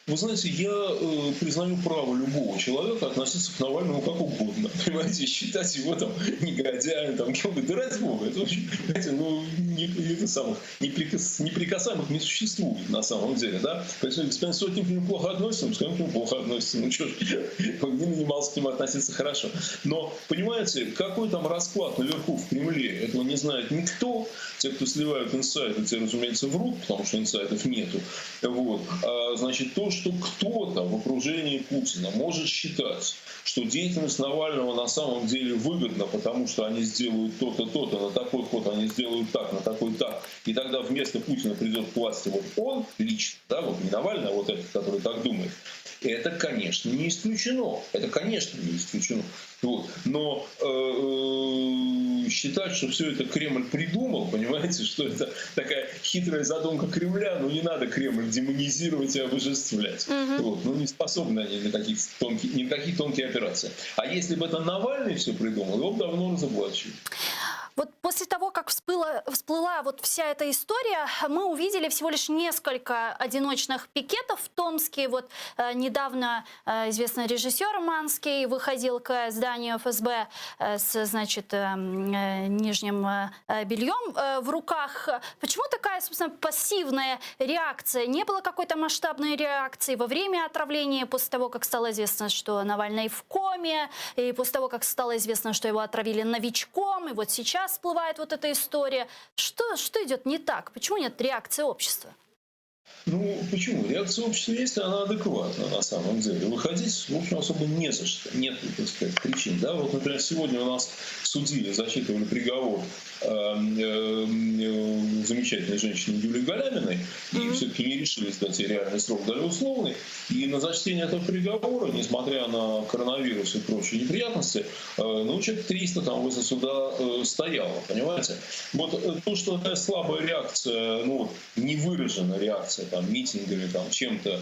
Вы знаете, я признаю право любого человека относиться к Навальному как угодно. Понимаете, считать его там негодяем, там кем-то. Да ради бога, это очень, понимаете, ну, неприкасаемых не существует на самом деле, да. Поэтому господин Сотник к нему плохо относится, пускай он к нему плохо относится. Ну что ж, не нанимался к нему относиться хорошо. Но, понимаете, какой там расклад наверху в Кремле, этого не знает никто. Те, кто сливают инсайды, те, разумеется, врут, потому что инсайдов нету. Вот. А, значит, то, что кто-то в окружении Путина может считать, что деятельность Навального на самом деле выгодна, потому что они сделают то-то, то-то, на такой ход они сделают так, на такой так, и тогда вместо Путина придет к власти вот он лично, да, вот не Навальный, а вот этот, который так думает, это, конечно, не исключено. Это, конечно, не исключено. Вот. Но считать, что все это Кремль придумал, понимаете, что это такая хитрая задумка Кремля, ну не надо Кремль демонизировать и обожествлять. Вот. Ну не способны они на такие тонкие операции. А если бы это Навальный все придумал, его бы давно разоблачили. Вот после того, как всплыла вот вся эта история, мы увидели всего лишь несколько одиночных пикетов в Томске. Вот недавно известный режиссер Манский выходил к зданию ФСБ с, значит, нижним бельем в руках. Почему такая, собственно, пассивная реакция? Не было какой-то масштабной реакции во время отравления, после того, как стало известно, что Навальный в коме, и после того, как стало известно, что его отравили новичком, и вот сейчас всплывает вот эта история. Что идет не так? Почему нет реакции общества? Ну, почему? Реакция общества есть, она адекватна на самом деле. Выходить, в общем, особо не за что. Нет, так сказать, причин. Да? Вот, например, сегодня у нас судили, зачитывали приговор замечательной женщине Юлии Галяминой, и все-таки не решились дать ей реальный срок, дали условный. И на зачтение этого приговора, несмотря на коронавирус и прочие неприятности, ну, человек 300 там возле суда стояло, понимаете? Вот то, что такая слабая реакция, ну, невыраженная реакция, там, митингами, там, чем-то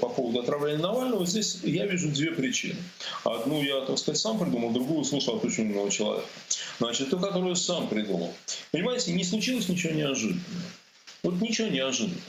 по поводу отравления Навального, здесь я вижу две причины. Одну я, так сказать, сам придумал, другую услышал от очень умного человека. Значит, ту, которую сам придумал. Понимаете, не случилось ничего неожиданного. Вот ничего неожиданного.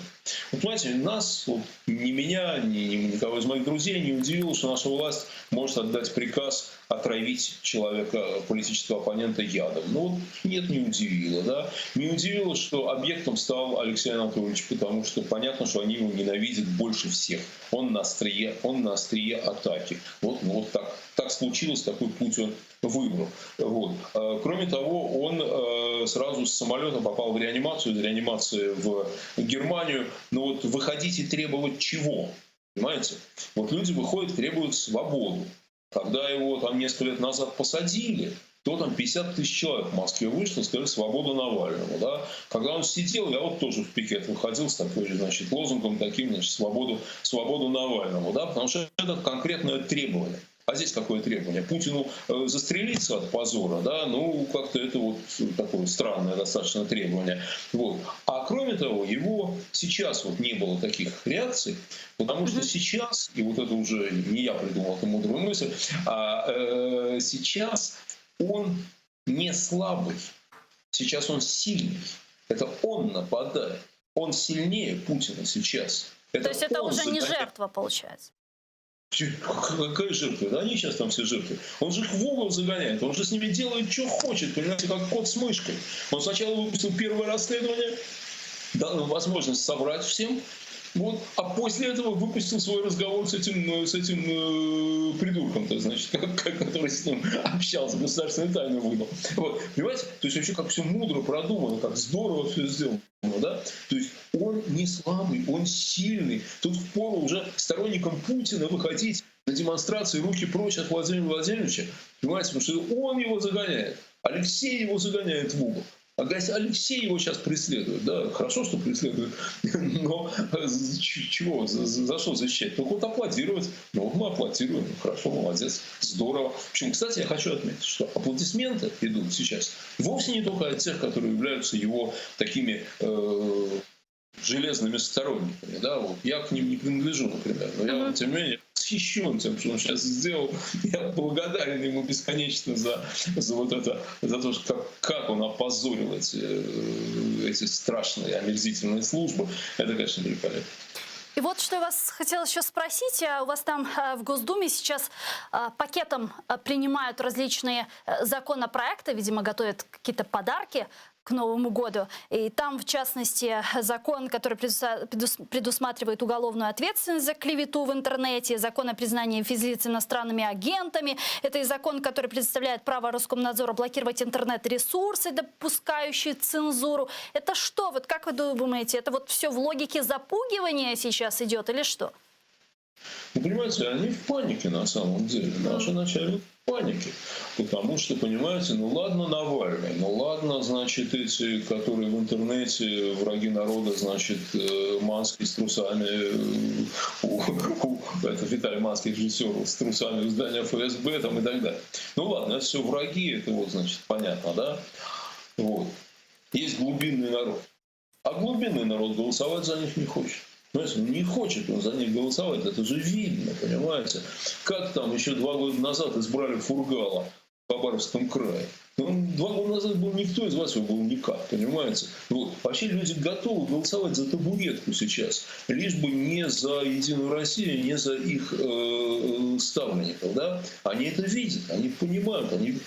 Вот понимаете, нас, вот, ни меня, ни никого из моих друзей не удивило, что наша власть может отдать приказ отравить человека, политического оппонента ядом. Ну вот нет, не удивило. Да? Не удивило, что объектом стал Алексей Анатольевич, потому что понятно, что они его ненавидят больше всех. Он на острие атаки. Вот, ну, вот так случилось, такой путь он выбрал. Вот. Кроме того, он сразу с самолета попал в реанимацию, из реанимации в Германию. Но вот выходить и требовать чего? Понимаете? Вот люди выходят, требуют свободу. Когда его там несколько лет назад посадили, то там 50 тысяч человек в Москве вышло, сказали «свободу Навальному». Да? Когда он сидел, я вот тоже в пикет выходил с такой же, значит, лозунгом таким, значит, свободу Навальному. Да? Потому что это конкретное требование. А здесь какое требование? Путину застрелиться от позора, да, ну, как-то это вот такое странное достаточно требование. Вот. А кроме того, его сейчас вот не было таких реакций, потому что сейчас, и вот это уже не я придумал эту мудрую мысль, а сейчас он не слабый, сейчас он сильный. Это он нападает. Он сильнее Путина сейчас. То есть это уже не жертва, получается? Какая жертва? Да они сейчас там все жертвы. Он же их в угол загоняет, он же с ними делает, что хочет, понимаете, как кот с мышкой. Он сначала выпустил первое расследование, дал возможность собрать всем, вот, а после этого выпустил свой разговор с этим придурком-то, значит, который с ним общался, государственную тайну выдал. Вот, понимаете? То есть вообще как все мудро продумано, как здорово все сделано. Да? То есть он не слабый, он сильный. Тут впору уже сторонникам Путина выходить на демонстрации руки прочь от Владимира Владимировича. Понимаете, потому что он его загоняет. Алексей его загоняет в угол. А Алексей его сейчас преследует. Да, хорошо, что преследует. Но чего? За что защищать? Только вот аплодировать. Ну, мы аплодируем. Хорошо, молодец. Здорово. Причем, кстати, я хочу отметить, что аплодисменты идут сейчас вовсе не только от тех, которые являются его такими железными сторонниками. Да? Вот. Я к ним не принадлежу, например. Но я, тем не менее, восхищен тем, что он сейчас сделал. Я благодарен ему бесконечно за вот это, за то, как он опозорил эти страшные, омерзительные службы. Это, конечно, великолепно. И вот что я вас хотела еще спросить. У вас там в Госдуме сейчас пакетом принимают различные законопроекты, видимо, готовят какие-то подарки. к Новому году. И там, в частности, закон, который предусматривает уголовную ответственность за клевету в интернете, закон о признании физлиц иностранными агентами. Это и закон, который предоставляет право Роскомнадзору блокировать интернет-ресурсы, допускающие цензуру. Это что? Вот как вы думаете, это вот все в логике запугивания сейчас идет или что? Вы понимаете, они в панике на самом деле. Наши начальники в панике. Потому что, понимаете, ну ладно Навальный, ну ладно, значит, эти, которые в интернете, враги народа, значит, Манский с трусами, это Виталий Манский, режиссер, с трусами в здании ФСБ там, и так далее. Ну ладно, это все враги, это вот, значит, понятно, да? Вот. Есть глубинный народ. А глубинный народ голосовать за них не хочет. Понимаете, не хочет он за них голосовать, это же видно, понимаете. Как там еще 2 года назад избрали Фургала в Хабаровском крае. 2 года назад был никто, из вас его был никак, понимаете. Вот. Вообще люди готовы голосовать за табуретку сейчас, лишь бы не за Единую Россию, не за их ставленников. Да? Они это видят, они понимают, они...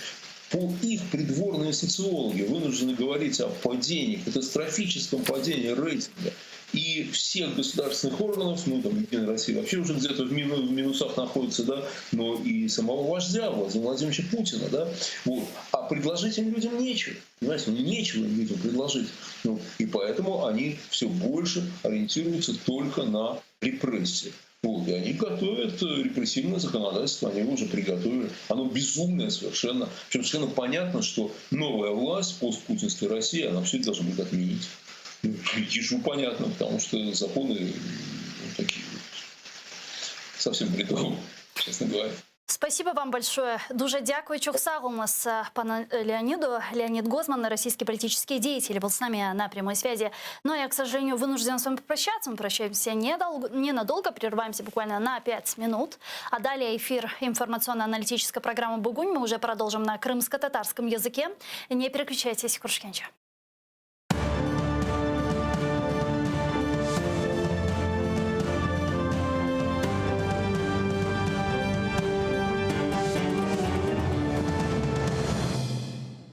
По их придворные социологи вынуждены говорить о падении, катастрофическом падении рейтинга и всех государственных органов, ну, там, Единая Россия вообще уже где-то в минусах находится, да, но и самого вождя Владимира Владимировича Путина, да, вот. А предложить им людям нечего, понимаете, нечего им людям предложить, ну, и поэтому они все больше ориентируются только на репрессии. Вот, и они готовят репрессивное законодательство, они его уже приготовили. Оно безумное совершенно. Причем совершенно понятно, что новая власть, постпутинская Россия, она все это должна будет отменить. Ежу понятно, потому что законы такие совсем бредовые, честно говоря. Спасибо вам большое. Дуже дякую. Чухсагу у нас пана Леониду. Леонид Гозман, российский политический деятель, был с нами на прямой связи. Но я, к сожалению, вынужден с вами попрощаться. Мы прощаемся ненадолго, прерываемся буквально на 5 минут. А далее эфир информационно-аналитической программы «Бугунь». Мы уже продолжим на крымско-татарском языке. Не переключайтесь, Куршкенча.